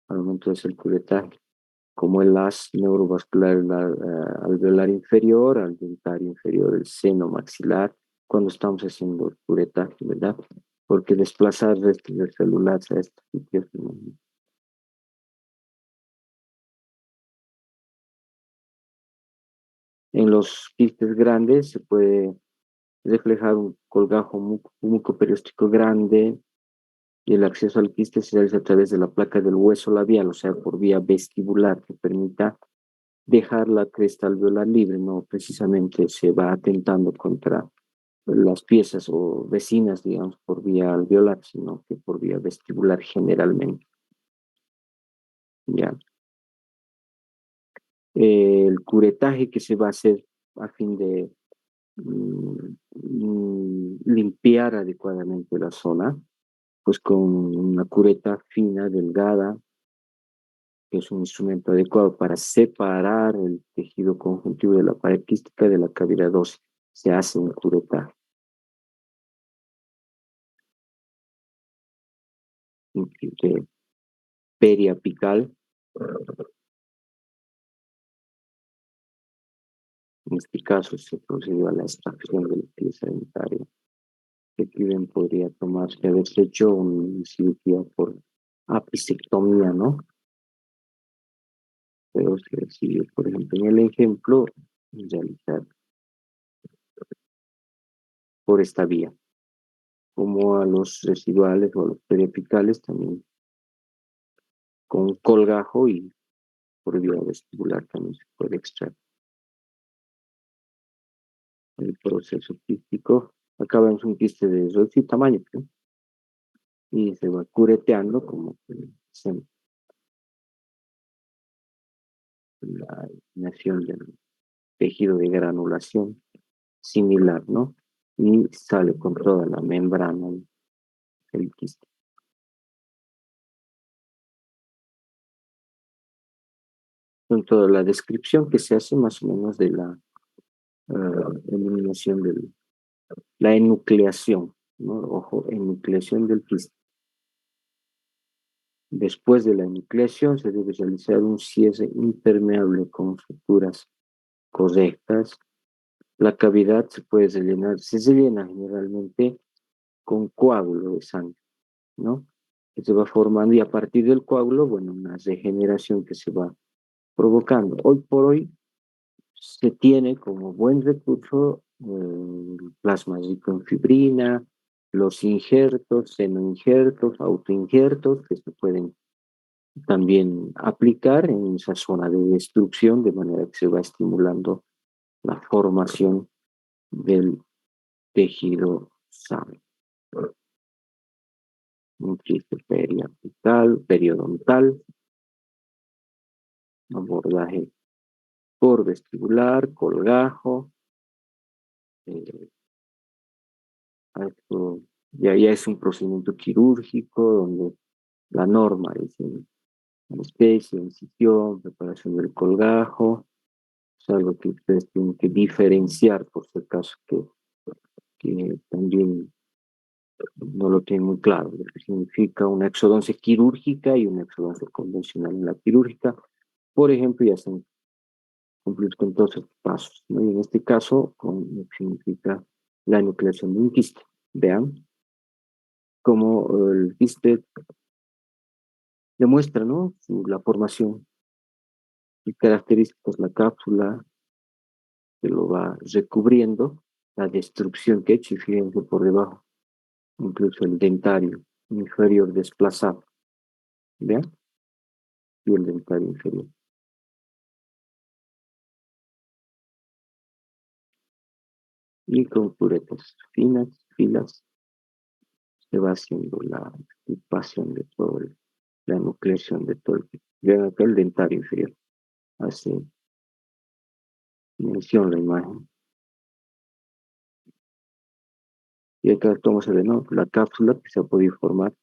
al momento de hacer el curetaje, como el haz neurovascular alveolar inferior, al dentario inferior, el seno maxilar, cuando estamos haciendo el curetaje, ¿verdad? Porque desplazar restos de células a estos sitios, ¿no? En los quistes grandes se puede reflejar un colgajo mucoperióstico grande y el acceso al quiste se realiza a través de la placa del hueso labial, o sea, por vía vestibular, que permita dejar la cresta alveolar libre, no precisamente se va atentando contra las piezas o vecinas, digamos, por vía alveolar, sino que por vía vestibular generalmente. ¿Ya? El curetaje que se va a hacer a fin de limpiar adecuadamente la zona, pues con una cureta fina, delgada, que es un instrumento adecuado para separar el tejido conjuntivo de la pared quística de la cavidad ósea. Se hace un curetaje periapical. En este caso se procedió a la extracción de la pieza dentaria, que bien podría tomarse, haberse hecho una cirugía por apicectomía, ¿no? Pero se decidió, por ejemplo, en el ejemplo, realizar por esta vía, como a los residuales o a los periapicales también con colgajo y por vía vestibular también se puede extraer el proceso quístico. Acá vemos un quiste de reducido tamaño, ¿no? Y se va cureteando como que la eliminación del tejido de granulación similar, ¿no? Y sale con toda la membrana el quiste. Con toda la descripción que se hace más o menos de la eliminación de la enucleación, ¿no? Ojo, enucleación del quiste. Después de la enucleación se debe realizar un cierre impermeable con suturas correctas. La cavidad se puede rellenar, se rellena generalmente con coágulo de sangre, ¿no? Que se va formando y a partir del coágulo, bueno, una regeneración que se va provocando. Hoy por hoy se tiene como buen recurso plasma rico en fibrina, los injertos, senoinjertos, autoinjertos que se pueden también aplicar en esa zona de destrucción de manera que se va estimulando la formación del tejido sano. Un quiste periapical, periodontal, abordaje por vestibular, colgajo. Eh, esto ya es un procedimiento quirúrgico donde la norma es anestesia, incisión, preparación del colgajo. Es algo que ustedes tienen que diferenciar por si acaso que también no lo tienen muy claro, lo que significa una exodoncia quirúrgica y una exodoncia convencional. En la quirúrgica, por ejemplo, ya se cumplir con todos estos pasos, ¿no? Y en este caso, con lo que significa la enucleación de un quiste. Vean cómo el quiste demuestra, ¿no? La formación y características, la cápsula que lo va recubriendo, la destrucción que he hecho, y fíjense por debajo, incluso el dentario inferior desplazado. ¿vean? Y el dentario inferior. Y con curetas finas, filas, se va haciendo la extirpación de todo, la nucleación de todo. Vean acá el dentario inferior. Hace mención la imagen. Y acá estamos a ver, ¿no? La cápsula que se ha podido formar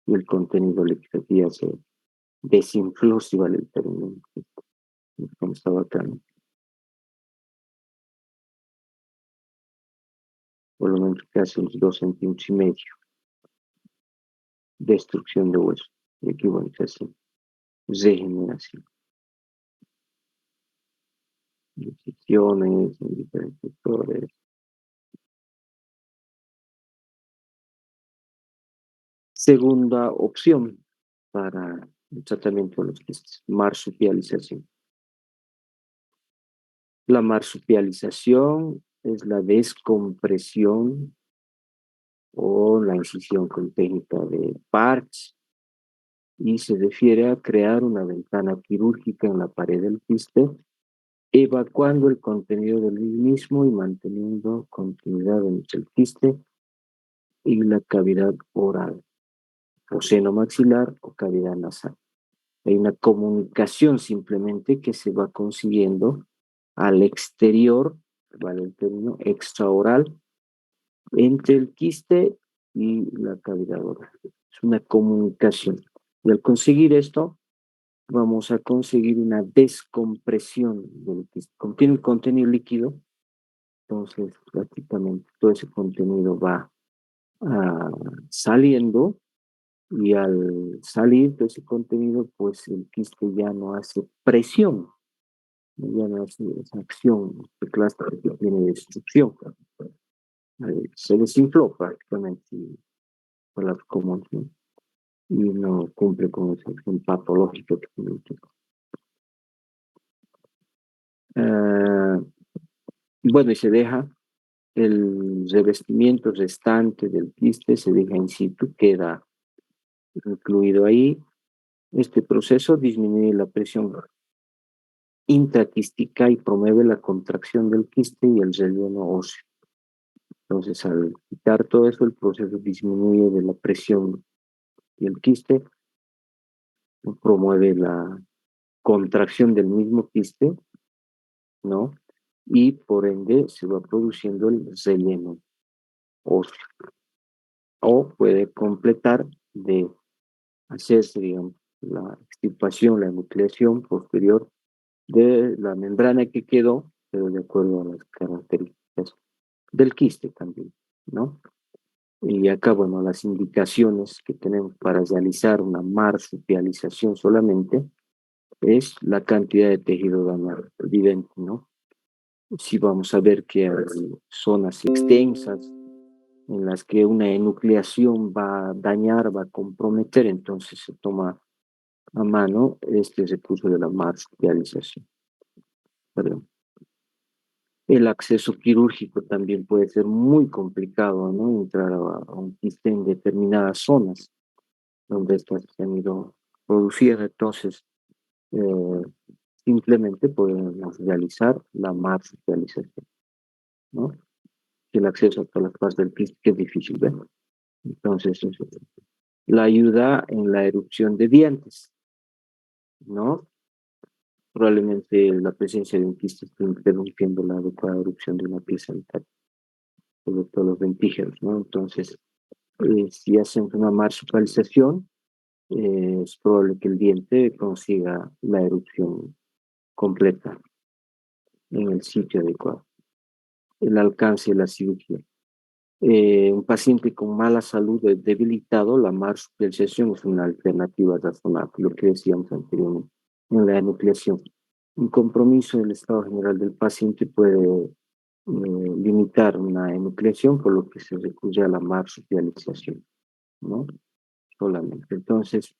y el contenido líquido ya se desinfló, si vale el término, como estaba acá, ¿no? Por lo menos casi unos 2,5 centímetros. Destrucción de hueso. Y aquí, bueno, se hace regeneración. Incisiones en diferentes sectores. Segunda opción para el tratamiento de los quistes, marsupialización. La marsupialización es la descompresión o la incisión con técnica de Parks y se refiere a crear una ventana quirúrgica en la pared del quiste, evacuando el contenido del mismo y manteniendo continuidad entre el quiste y la cavidad oral, o seno maxilar o cavidad nasal. Hay una comunicación simplemente que se va consiguiendo al exterior, vale el término, extraoral, entre el quiste y la cavidad oral. Es una comunicación. Y al conseguir esto, vamos a conseguir una descompresión del quiste. Contiene el contenido líquido, entonces prácticamente todo ese contenido va saliendo y al salir de ese contenido, pues el quiste ya no hace presión, ya no hace esa acción de clase que tiene destrucción. Se desinfló prácticamente por las comunes, ¿no? Y no cumple con esa acción patológica que tiene. Bueno, y se deja el revestimiento restante del quiste, se deja in situ, queda incluido ahí. Este proceso disminuye la presión intraquística y promueve la contracción del quiste y el relleno óseo. Entonces, al quitar todo eso, el proceso disminuye de la presión y el quiste promueve la contracción del mismo quiste, ¿no? Y por ende se va produciendo el relleno óseo. O puede completar de hacerse, digamos, la extirpación, la nucleación posterior de la membrana que quedó, pero de acuerdo a las características del quiste también, ¿no? Y acá, bueno, las indicaciones que tenemos para realizar una marsupialización solamente es la cantidad de tejido dañado, evidente, ¿no? Si vamos a ver que hay zonas extensas en las que una enucleación va a dañar, va a comprometer, entonces se toma a mano este recurso de la marsupialización. Perdón. El acceso quirúrgico también puede ser muy complicado, ¿no? Entrar a un quiste en determinadas zonas donde estas se han ido produciendo, entonces eh, simplemente podemos realizar la marsupialización, ¿no? El acceso a todas las partes del quiste que es difícil, ¿ver? Entonces, la ayuda en la erupción de dientes, ¿no? Probablemente la presencia de un quiste esté interrumpiendo la adecuada erupción de una pieza dental, sobre todo los dentígenos, ¿no? Entonces, si hacen una marsupialización, es probable que el diente consiga la erupción completa en el sitio adecuado. El alcance de la cirugía. Un paciente con mala salud debilitado, la marsupialización es una alternativa razonable, lo que decíamos anteriormente, en la enucleación. Un compromiso del estado general del paciente puede limitar una enucleación, por lo que se recurre a la marsupialización, ¿no? Solamente. Entonces,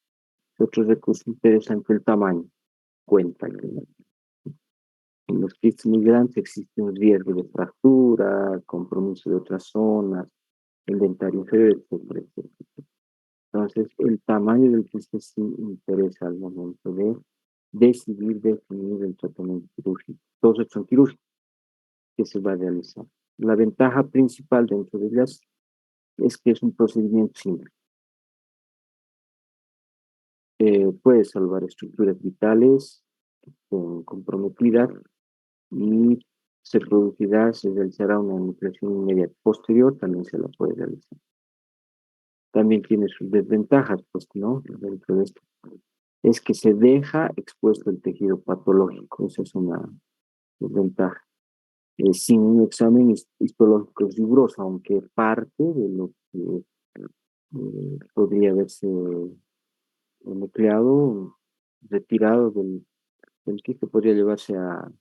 otro recurso interesante, el tamaño, cuenta. En los quistes muy grandes existe un riesgo de fractura, compromiso de otras zonas, el dentario inferior, etcétera, etcétera. Entonces, el tamaño del quiste sí interesa al momento de decidir definir el tratamiento quirúrgico. Todos estos son quirúrgicos que se va a realizar. La ventaja principal dentro de ellas es que es un procedimiento simple. Puede salvar estructuras vitales comprometidas y se realizará una nucleación inmediata. Posterior también se la puede realizar. También tiene sus desventajas, pues, ¿no? Dentro de esto. Es que se deja expuesto el tejido patológico, esa es una desventaja. Sin un examen histológico riguroso, aunque parte de lo que podría haberse nucleado, retirado del quiste, podría llevarse a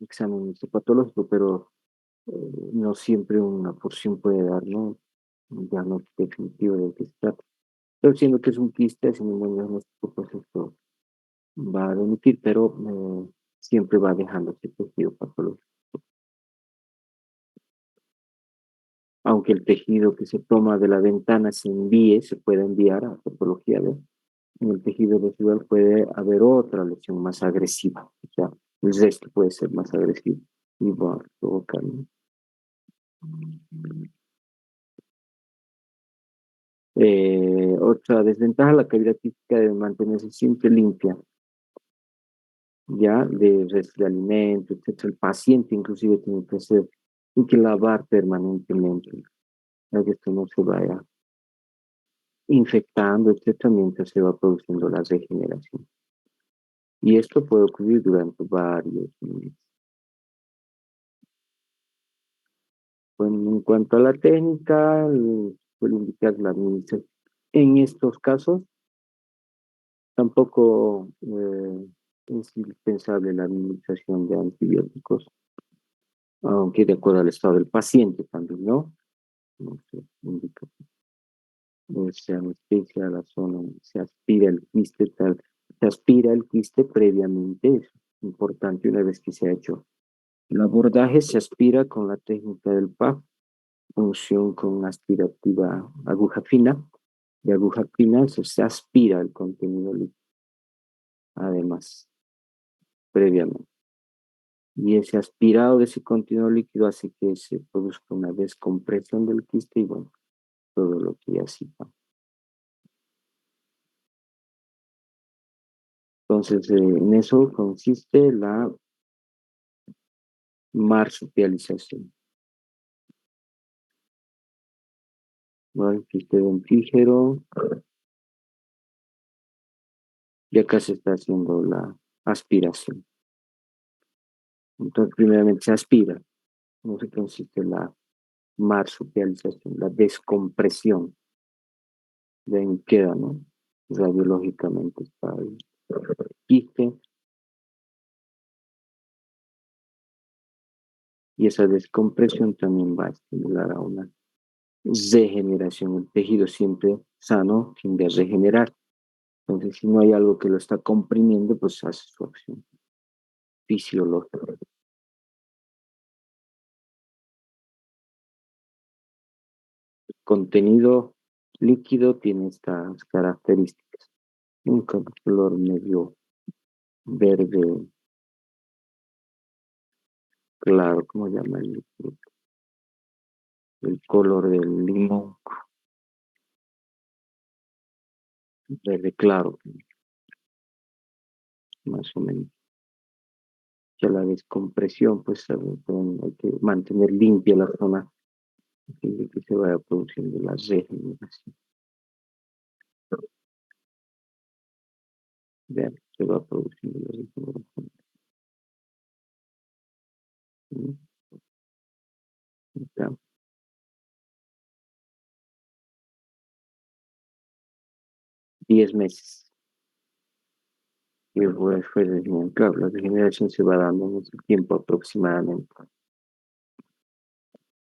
examen histopatológico, pero no siempre una porción puede dar, ¿no? Un diagnóstico definitivo del que se trata. Pero siendo que es un quiste, haciendo un buen diagnóstico, pues esto va a remitir, pero siempre va dejando ese tejido patológico. Aunque el tejido que se toma de la ventana se puede enviar a patología, ¿ves? En el tejido residual puede haber otra lesión más agresiva, o sea, el resto puede ser más agresivo y va a provocar, ¿no? Otra desventaja, la cavidad quística debe mantenerse siempre limpia, ya, de restos de alimentos, etcétera. El paciente inclusive tiene que hacer, tiene que lavar permanentemente, para que esto no se vaya infectando, etcétera, mientras se va produciendo la regeneración. Y esto puede ocurrir durante varios meses. Bueno, en cuanto a la técnica, puedo indicar la administración. En estos casos, tampoco es indispensable la administración de antibióticos, aunque de acuerdo al estado del paciente también, ¿no? No se indica, se anestesia la zona, se aspira el quiste, se aspira el quiste previamente, es importante una vez que se ha hecho el abordaje, se aspira con la técnica del PAP, punción con aspirativa aguja fina, de aguja fina se aspira el contenido líquido, además, previamente. Y ese aspirado de ese contenido líquido hace que se produzca una descompresión del quiste y bueno, todo lo que ya cita. Entonces, en eso consiste la marsupialización. ¿No? El quiste dentígero, y acá se está haciendo la aspiración. Entonces, primeramente se aspira, no se consiste la marsupialización, la descompresión. De ahí queda, ¿no? Radiológicamente está el quiste y esa descompresión también va a estimular a una regeneración. El tejido siempre sano tiende a regenerar. Entonces, si no hay algo que lo está comprimiendo, pues hace su acción fisiológica. Contenido líquido tiene estas características. Un color medio verde claro, ¿cómo se llama el líquido? El color del limón, verde claro, más o menos. Ya la descompresión, pues hay que mantener limpia la zona a fin de que se vaya produciendo la regeneración. Vean, se va produciendo la regeneración. ¿Sí? Ya, 10 meses. Y después fue claro, la regeneración se va dando en ese tiempo aproximadamente.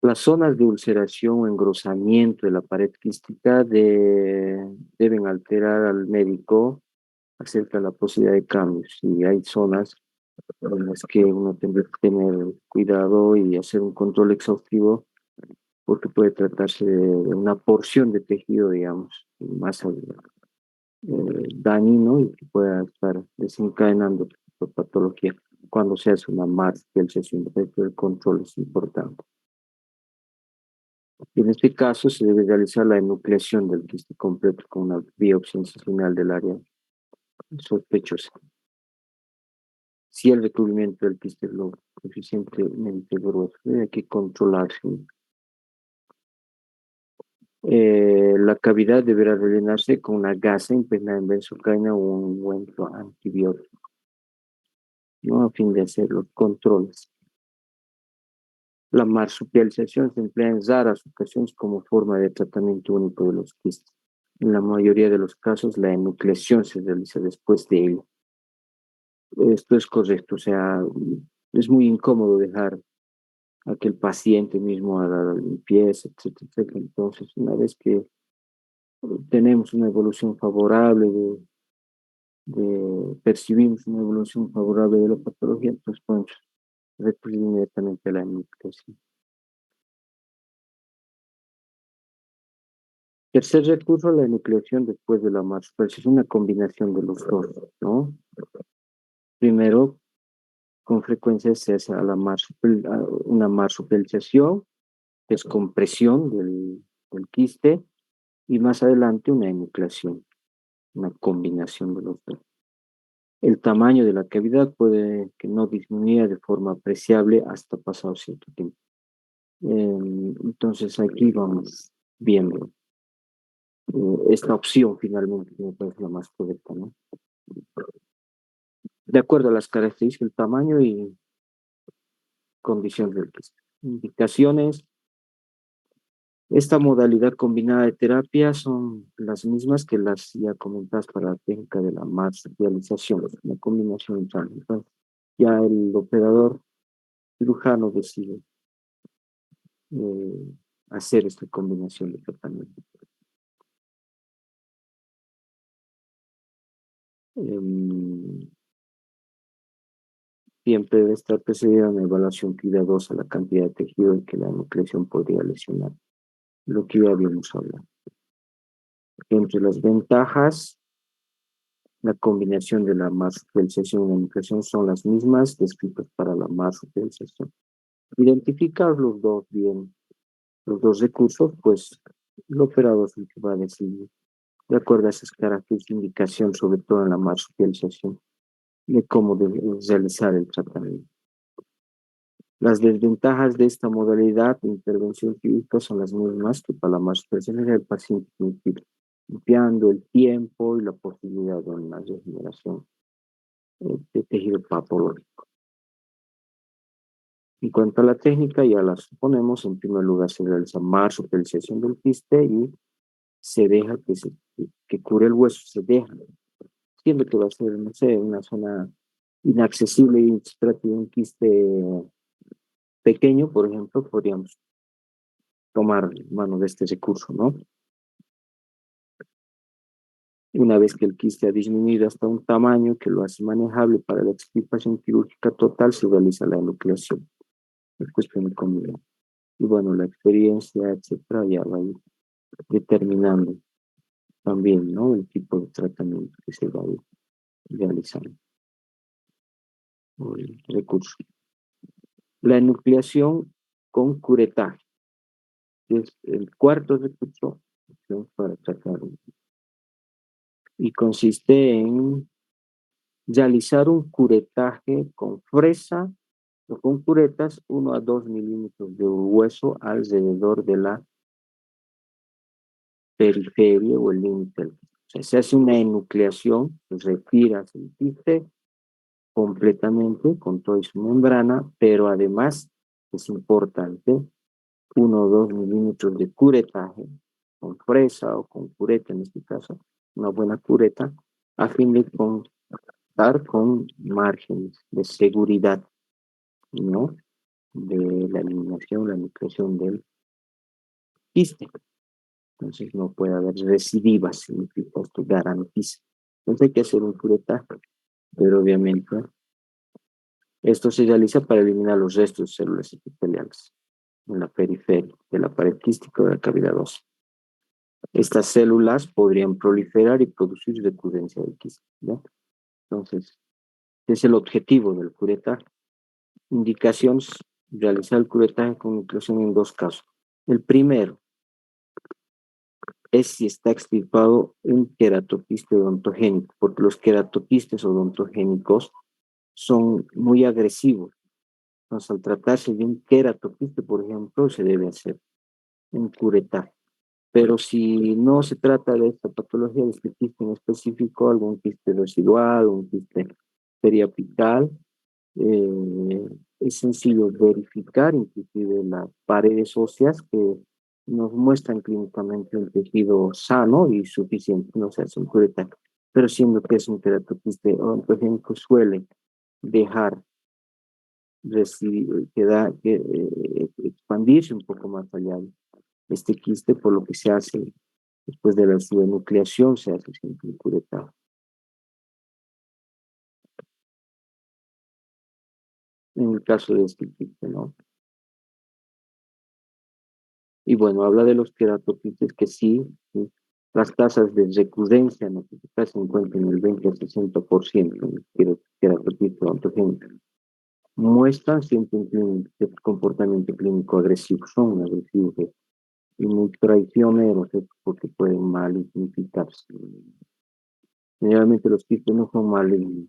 Las zonas de ulceración o engrosamiento de la pared quística deben alterar al médico acerca de la posibilidad de cambios. Si hay zonas en las que uno tendrá que tener cuidado y hacer un control exhaustivo porque puede tratarse de una porción de tejido, digamos, más dañino y que pueda estar desencadenando patología cuando se hace una marcialización. El control es importante. En este caso se debe realizar la enucleación del quiste completo con una biopsia incisional del área sospechosa. Si el recubrimiento del quiste es lo suficientemente grueso, hay que controlarse. La cavidad deberá rellenarse con una gasa impregnada en benzocaína o un ungüento antibiótico, ¿no? A fin de hacer los controles. La marsupialización se emplea en raras ocasiones como forma de tratamiento único de los quistes. En la mayoría de los casos, la enucleación se realiza después de ello. Esto es correcto, o sea, es muy incómodo dejar a que el paciente mismo haga la limpieza, etcétera, etcétera. Entonces, una vez que tenemos una evolución favorable percibimos una evolución favorable de la patología, pues podemos recurrir inmediatamente a la enucleación. Tercer recurso, la enucleación después de la marsupialización, es una combinación de los dos, ¿no? Primero, con frecuencia se hace una marsupialización, descompresión del quiste, y más adelante una enucleación, una combinación de los dos. El tamaño de la cavidad puede que no disminuya de forma apreciable hasta pasado cierto tiempo. Entonces aquí vamos viendo esta opción finalmente que me parece la más correcta, ¿no? De acuerdo a las características, el tamaño y condición del quiste. Indicaciones. Esta modalidad combinada de terapia son las mismas que las ya comentadas para la técnica de la marsupialización, una combinación entre ambas. Entonces, ya el operador cirujano decide hacer esta combinación de tratamiento. Siempre debe estar precedida una evaluación cuidadosa a la cantidad de tejido en que la nucleación podría lesionar, lo que ya habíamos hablado. Entre las ventajas, la combinación de la marsupialización y la nucleación son las mismas descritas para la marsupialización. Identificar los dos bien, los dos recursos, pues el operador es el que va a decidir, de acuerdo a esas características, indicación, sobre todo en la marsupialización, de cómo debe realizar el tratamiento. Las desventajas de esta modalidad de intervención quirúrgica son las mismas que para la marsupialización del paciente, limpiando el tiempo y la posibilidad de una regeneración de tejido patológico. En cuanto a la técnica, ya la suponemos. En primer lugar, se realiza marsupialización del quiste y se deja que cure el hueso, se deja. Siempre que va a ser, no sé, una zona inaccesible y se trata de un quiste pequeño, por ejemplo, podríamos tomar mano de este recurso, ¿no? Una vez que el quiste ha disminuido hasta un tamaño que lo hace manejable para la extirpación quirúrgica total, se realiza la enucleación. Es cuestión de comida. Y bueno, la experiencia, etcétera, ya va a ir determinando también, ¿no? El tipo de tratamiento que se va a ir realizando. O el recurso. La enucleación con curetaje. Es el cuarto recurso para tratar. Y consiste en realizar un curetaje con fresa o con curetas 1 a 2 milímetros de hueso alrededor de la periferia o el límite. O sea, se hace una enucleación, se retira el quiste completamente con toda su membrana, pero además es importante 1 o 2 milímetros de curetaje con fresa o con cureta, en este caso, una buena cureta, a fin de contar con márgenes de seguridad, ¿no? De la eliminación, la nucleación del quiste. Entonces no puede haber recidivas, significa esto garantiza. Entonces hay que hacer un curetaje, pero obviamente esto se realiza para eliminar los restos de células epiteliales. en la periferia de la pared quística de la cavidad ósea. Estas células podrían proliferar y producir recurrencia del quiste, ¿ya? Entonces, es el objetivo del curetaje. Indicaciones: realizar el curetaje con nucleación en dos casos. El primero es si está extirpado un queratoquiste odontogénico, porque los queratoquistes odontogénicos son muy agresivos. Entonces, al tratarse de un queratoquiste, por ejemplo, se debe hacer un curetaje. Pero si no se trata de esta patología, de este quiste en específico, algún quiste residual, un quiste periapical, es sencillo verificar inclusive las paredes óseas que nos muestran clínicamente un tejido sano y suficiente, no se hace un curetaje. Pero siendo que es un queratoquiste odontogénico, suele dejar expandirse un poco más allá de este quiste, por lo que se hace después de la nucleación, se hace siempre un curetaje. En el caso de este quiste, ¿no? Y bueno, habla de los queratoquistes que sí, sí, las tasas de recurrencia notificadas se encuentran en el 20 al 60% en el queratoquiste odontogénico. Muestran siempre un comportamiento clínico agresivo, son agresivos y muy traicioneros porque pueden malignificarse. Generalmente los quistes no son malignos.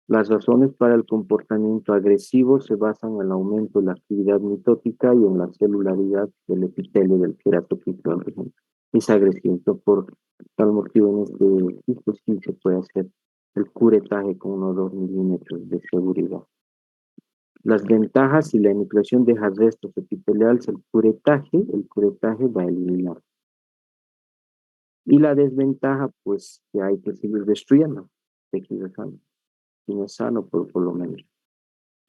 Las razones para el comportamiento agresivo se basan en el aumento de la actividad mitótica y en la celularidad del epitelio del queratoquiste. Es agresivo. Entonces, por tal motivo, en este quiste sí se puede hacer el curetaje con 1 o 2 milímetros de seguridad. Las ventajas: si la enucleación deja restos epiteliales, el curetaje va a eliminar. Y la desventaja, pues, que hay que seguir destruyendo tejido sano. Si no es sano, por lo menos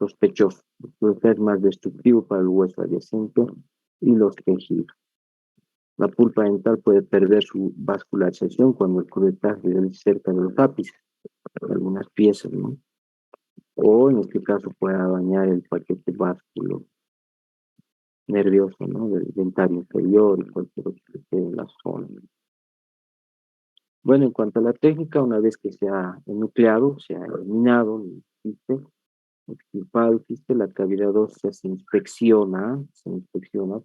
sospechoso. Puede ser más destructivo para el hueso adyacente y los tejidos. La pulpa dental puede perder su vascularización cuando el curetaje es cerca de los ápices, de algunas piezas, ¿no? O en este caso puede dañar el paquete vasculo nervioso, ¿no? Del dentario inferior y cualquier otro que esté en la zona. Bueno, en cuanto a la técnica, una vez que se ha enucleado, se ha eliminado el quiste, extirpado el quiste, la cavidad ósea se inspecciona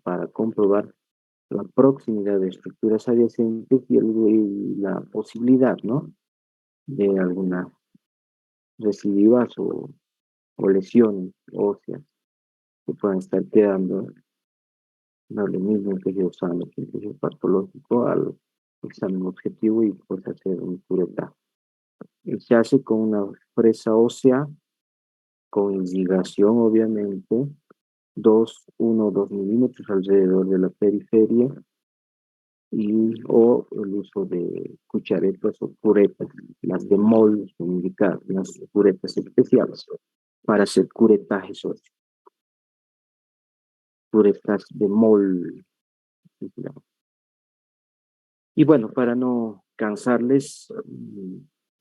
para comprobar la proximidad de estructuras adyacentes y la posibilidad, ¿no? De algunas recidivas o lesiones óseas que puedan estar quedando. No lo mismo en tejido sano que en tejido patológico al examen objetivo y pues hacer un curetaje. Se hace con una fresa ósea con irrigación, obviamente, 1 o 2 milímetros alrededor de la periferia o el uso de cucharetas o curetas, las de mol, son indicadas, las curetas especiales para hacer curetajes óseos, curetas de mol. Y bueno, para no cansarles,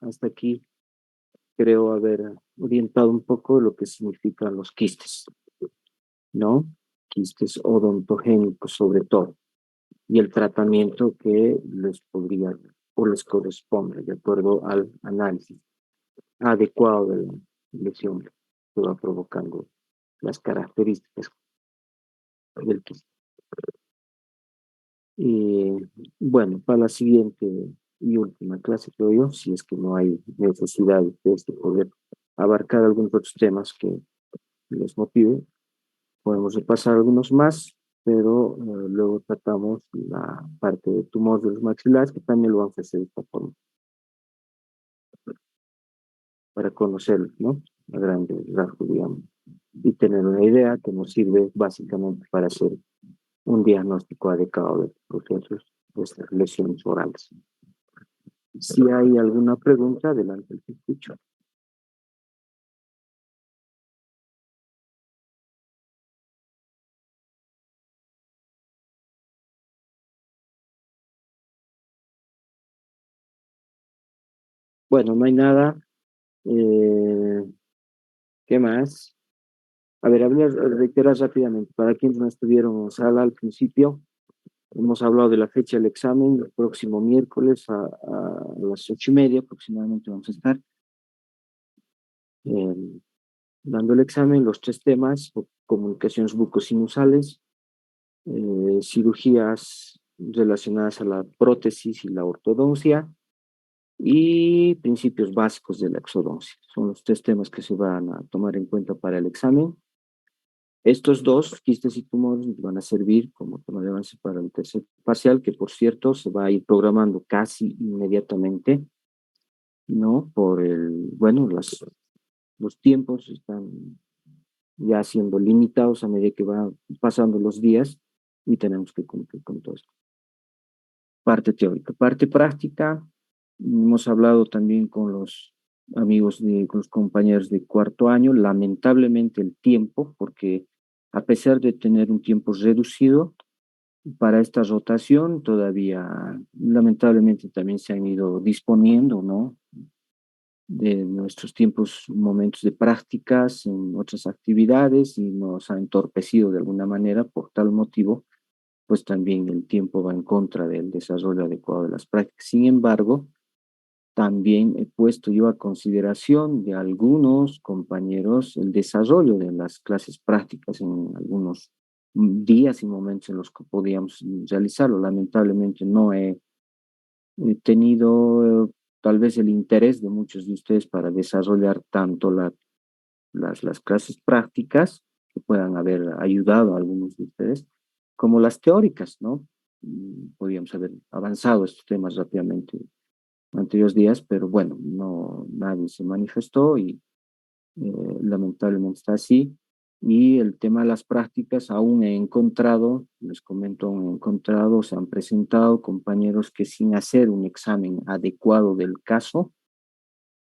hasta aquí creo haber orientado un poco lo que significan los quistes, ¿no? Quistes odontogénicos sobre todo, y el tratamiento que les podría o les corresponde de acuerdo al análisis adecuado de la lesión que va provocando las características del quiste. Y bueno, para la siguiente y última clase, creo yo, si es que no hay necesidad de poder abarcar algunos otros temas que les motive, podemos repasar algunos más, pero luego tratamos la parte de tumores de los maxilares, que también lo vamos a hacer de esta forma, para conocerlos, ¿no? A grandes rasgos, digamos, y tener una idea que nos sirve básicamente para hacer un diagnóstico adecuado de los procesos de estas lesiones orales. Si hay alguna pregunta, adelante, te escucho. Bueno, no hay nada. ¿Qué más? A ver, reiterar rápidamente, para quienes no estuvieron en sala al principio, hemos hablado de la fecha del examen, el próximo miércoles a las 8:30 aproximadamente vamos a estar eh, dando el examen, los tres temas: comunicaciones bucosinusales, cirugías relacionadas a la prótesis y la ortodoncia y principios básicos de la exodoncia. Son los tres temas que se van a tomar en cuenta para el examen. Estos dos, quistes y tumores, nos van a servir como tema de avance para el tercer parcial, que por cierto se va a ir programando casi inmediatamente, ¿no? Bueno, los tiempos están ya siendo limitados a medida que van pasando los días y tenemos que cumplir con todo esto. Parte teórica. Parte práctica, hemos hablado también con los con los compañeros de cuarto año, lamentablemente el tiempo, porque a pesar de tener un tiempo reducido, para esta rotación todavía lamentablemente también se han ido disponiendo, ¿no? De nuestros tiempos, momentos de prácticas en otras actividades y nos ha entorpecido de alguna manera. Por tal motivo, pues también el tiempo va en contra del desarrollo adecuado de las prácticas. Sin embargo, también he puesto yo a consideración de algunos compañeros el desarrollo de las clases prácticas en algunos días y momentos en los que podíamos realizarlo. Lamentablemente no he tenido tal vez el interés de muchos de ustedes para desarrollar tanto las clases prácticas, que puedan haber ayudado a algunos de ustedes, como las teóricas, ¿no? Podríamos haber avanzado estos temas rápidamente anteriores días, pero bueno, no, nadie se manifestó y lamentablemente está así. Y el tema de las prácticas, aún he encontrado, les comento, aún he encontrado, se han presentado compañeros que sin hacer un examen adecuado del caso,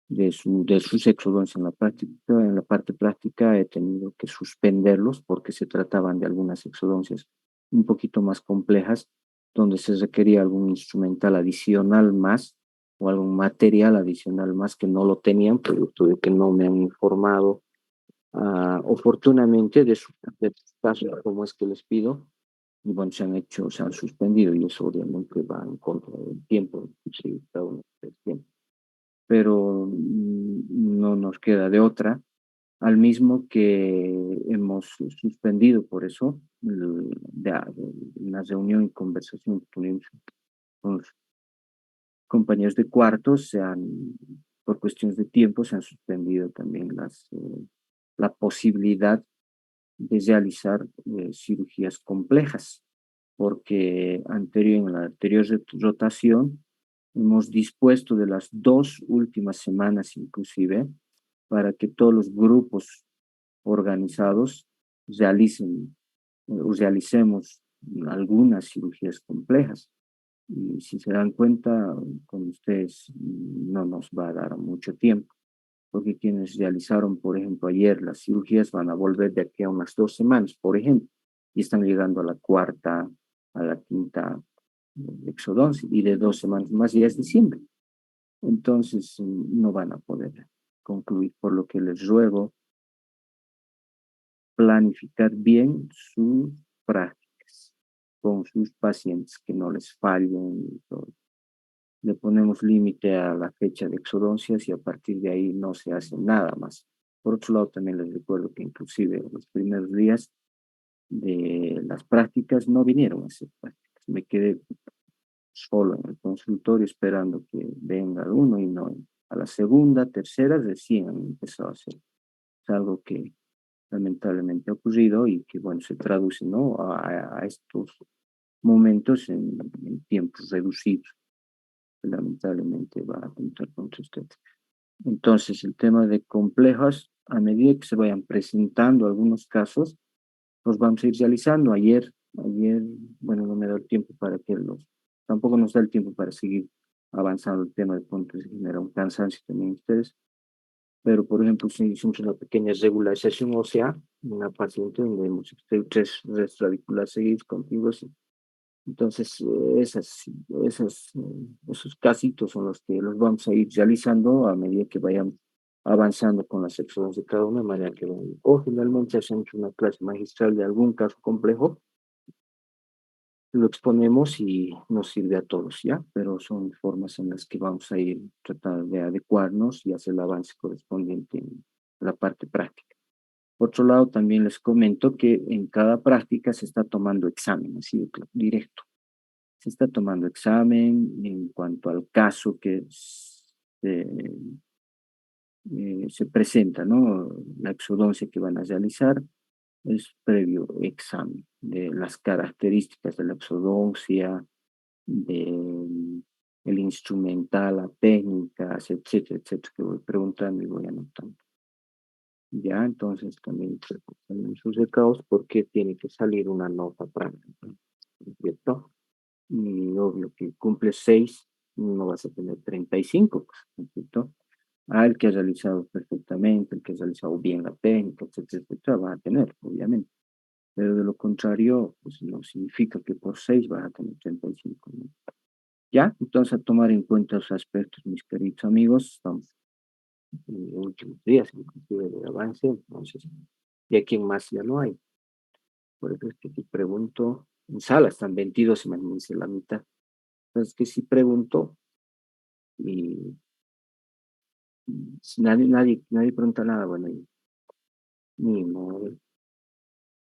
de sus exodoncias en la parte práctica he tenido que suspenderlos porque se trataban de algunas exodoncias un poquito más complejas, donde se requería algún instrumental adicional más o algún material adicional más que no lo tenían, producto de que no me han informado oportunamente de sus casos, como es que les pido, y bueno, se han suspendido y eso obviamente va en contra del tiempo, sí, cada uno del tiempo, pero no nos queda de otra, al mismo que hemos suspendido por eso la reunión y conversación que tuvimos con los compañeros de cuartos, por cuestiones de tiempo, se han suspendido también la posibilidad de realizar cirugías complejas, porque en la anterior rotación hemos dispuesto de las 2 últimas semanas inclusive para que todos los grupos organizados realicen realicemos algunas cirugías complejas. Y si se dan cuenta, con ustedes no nos va a dar mucho tiempo, porque quienes realizaron, por ejemplo, ayer las cirugías van a volver de aquí a unas 2 semanas, por ejemplo, y están llegando a la cuarta, a la quinta exodoncia, y de 2 semanas más ya es diciembre. Entonces, no van a poder concluir, por lo que les ruego planificar bien sus prácticas con sus pacientes, que no les fallen y todo. Le ponemos límite a la fecha de exodoncias y a partir de ahí no se hace nada más. Por otro lado, también les recuerdo que inclusive los primeros días de las prácticas no vinieron a hacer prácticas. Me quedé solo en el consultorio esperando que venga uno y no. A la segunda, tercera, recién han empezado a hacer. Es algo que lamentablemente ha ocurrido y que, bueno, se traduce, ¿no? A estos momentos en tiempos reducidos. Lamentablemente va a contar contra usted. Entonces, el tema de complejos, a medida que se vayan presentando algunos casos, los vamos a ir realizando. Ayer, bueno, no me da el tiempo tampoco nos da el tiempo para seguir avanzando el tema de pronto se genera un cansancio también ustedes, pero por ejemplo, si hicimos una pequeña regularización ósea, una paciente donde hemos extraído 3 redes seguidos continuos, entonces esos casitos son los que los vamos a ir realizando a medida que vayamos avanzando con las secciones de cada una, de manera que, o finalmente hacemos una clase magistral de algún caso complejo, lo exponemos y nos sirve a todos, ¿ya? Pero son formas en las que vamos a ir tratando de adecuarnos y hacer el avance correspondiente en la parte práctica. Por otro lado, también les comento que en cada práctica se está tomando examen, así de directo. Se está tomando examen en cuanto al caso que se presenta, ¿no? La exodoncia que van a realizar es previo examen de las características de la exodoncia, de el instrumental, las técnicas, etcétera, etcétera, que voy preguntando y voy anotando. Ya, entonces también en sus recados porque tiene que salir una nota práctica, ¿cierto? Y obvio que cumple 6, no vas a tener 35, pues, ¿cierto? El que ha realizado perfectamente, el que ha realizado bien la técnica, etcétera, etcétera, va a tener, obviamente. Pero de lo contrario, pues no significa que por 6 vas a tener 35, ¿no? Ya, entonces a tomar en cuenta esos aspectos, mis queridos amigos, estamos en los últimos días, inclusive de avance, entonces, y aquí en más ya no hay. Por eso es que si pregunto, en sala están 22, imagínense la mitad. Entonces, que si pregunto y si nadie pregunta nada, bueno, ni modo.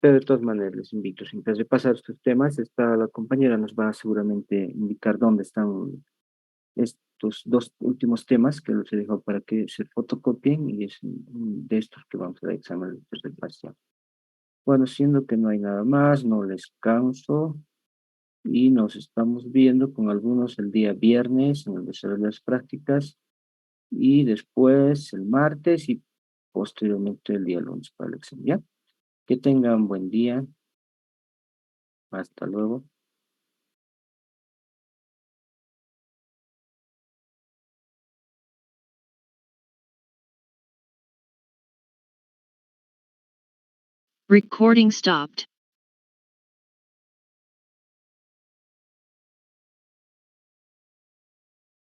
Pero de todas maneras, les invito, sin de pasar estos temas, la compañera nos va a seguramente indicar dónde están estos dos últimos temas que los he dejado para que se fotocopien y es de estos que vamos a dar examen después del parcial. Bueno, siendo que no hay nada más, no les canso y nos estamos viendo con algunos el día viernes en el desarrollo de las prácticas y después el martes y posteriormente el día lunes para el examen, ¿ya? Que tengan buen día. Hasta luego. Recording stopped.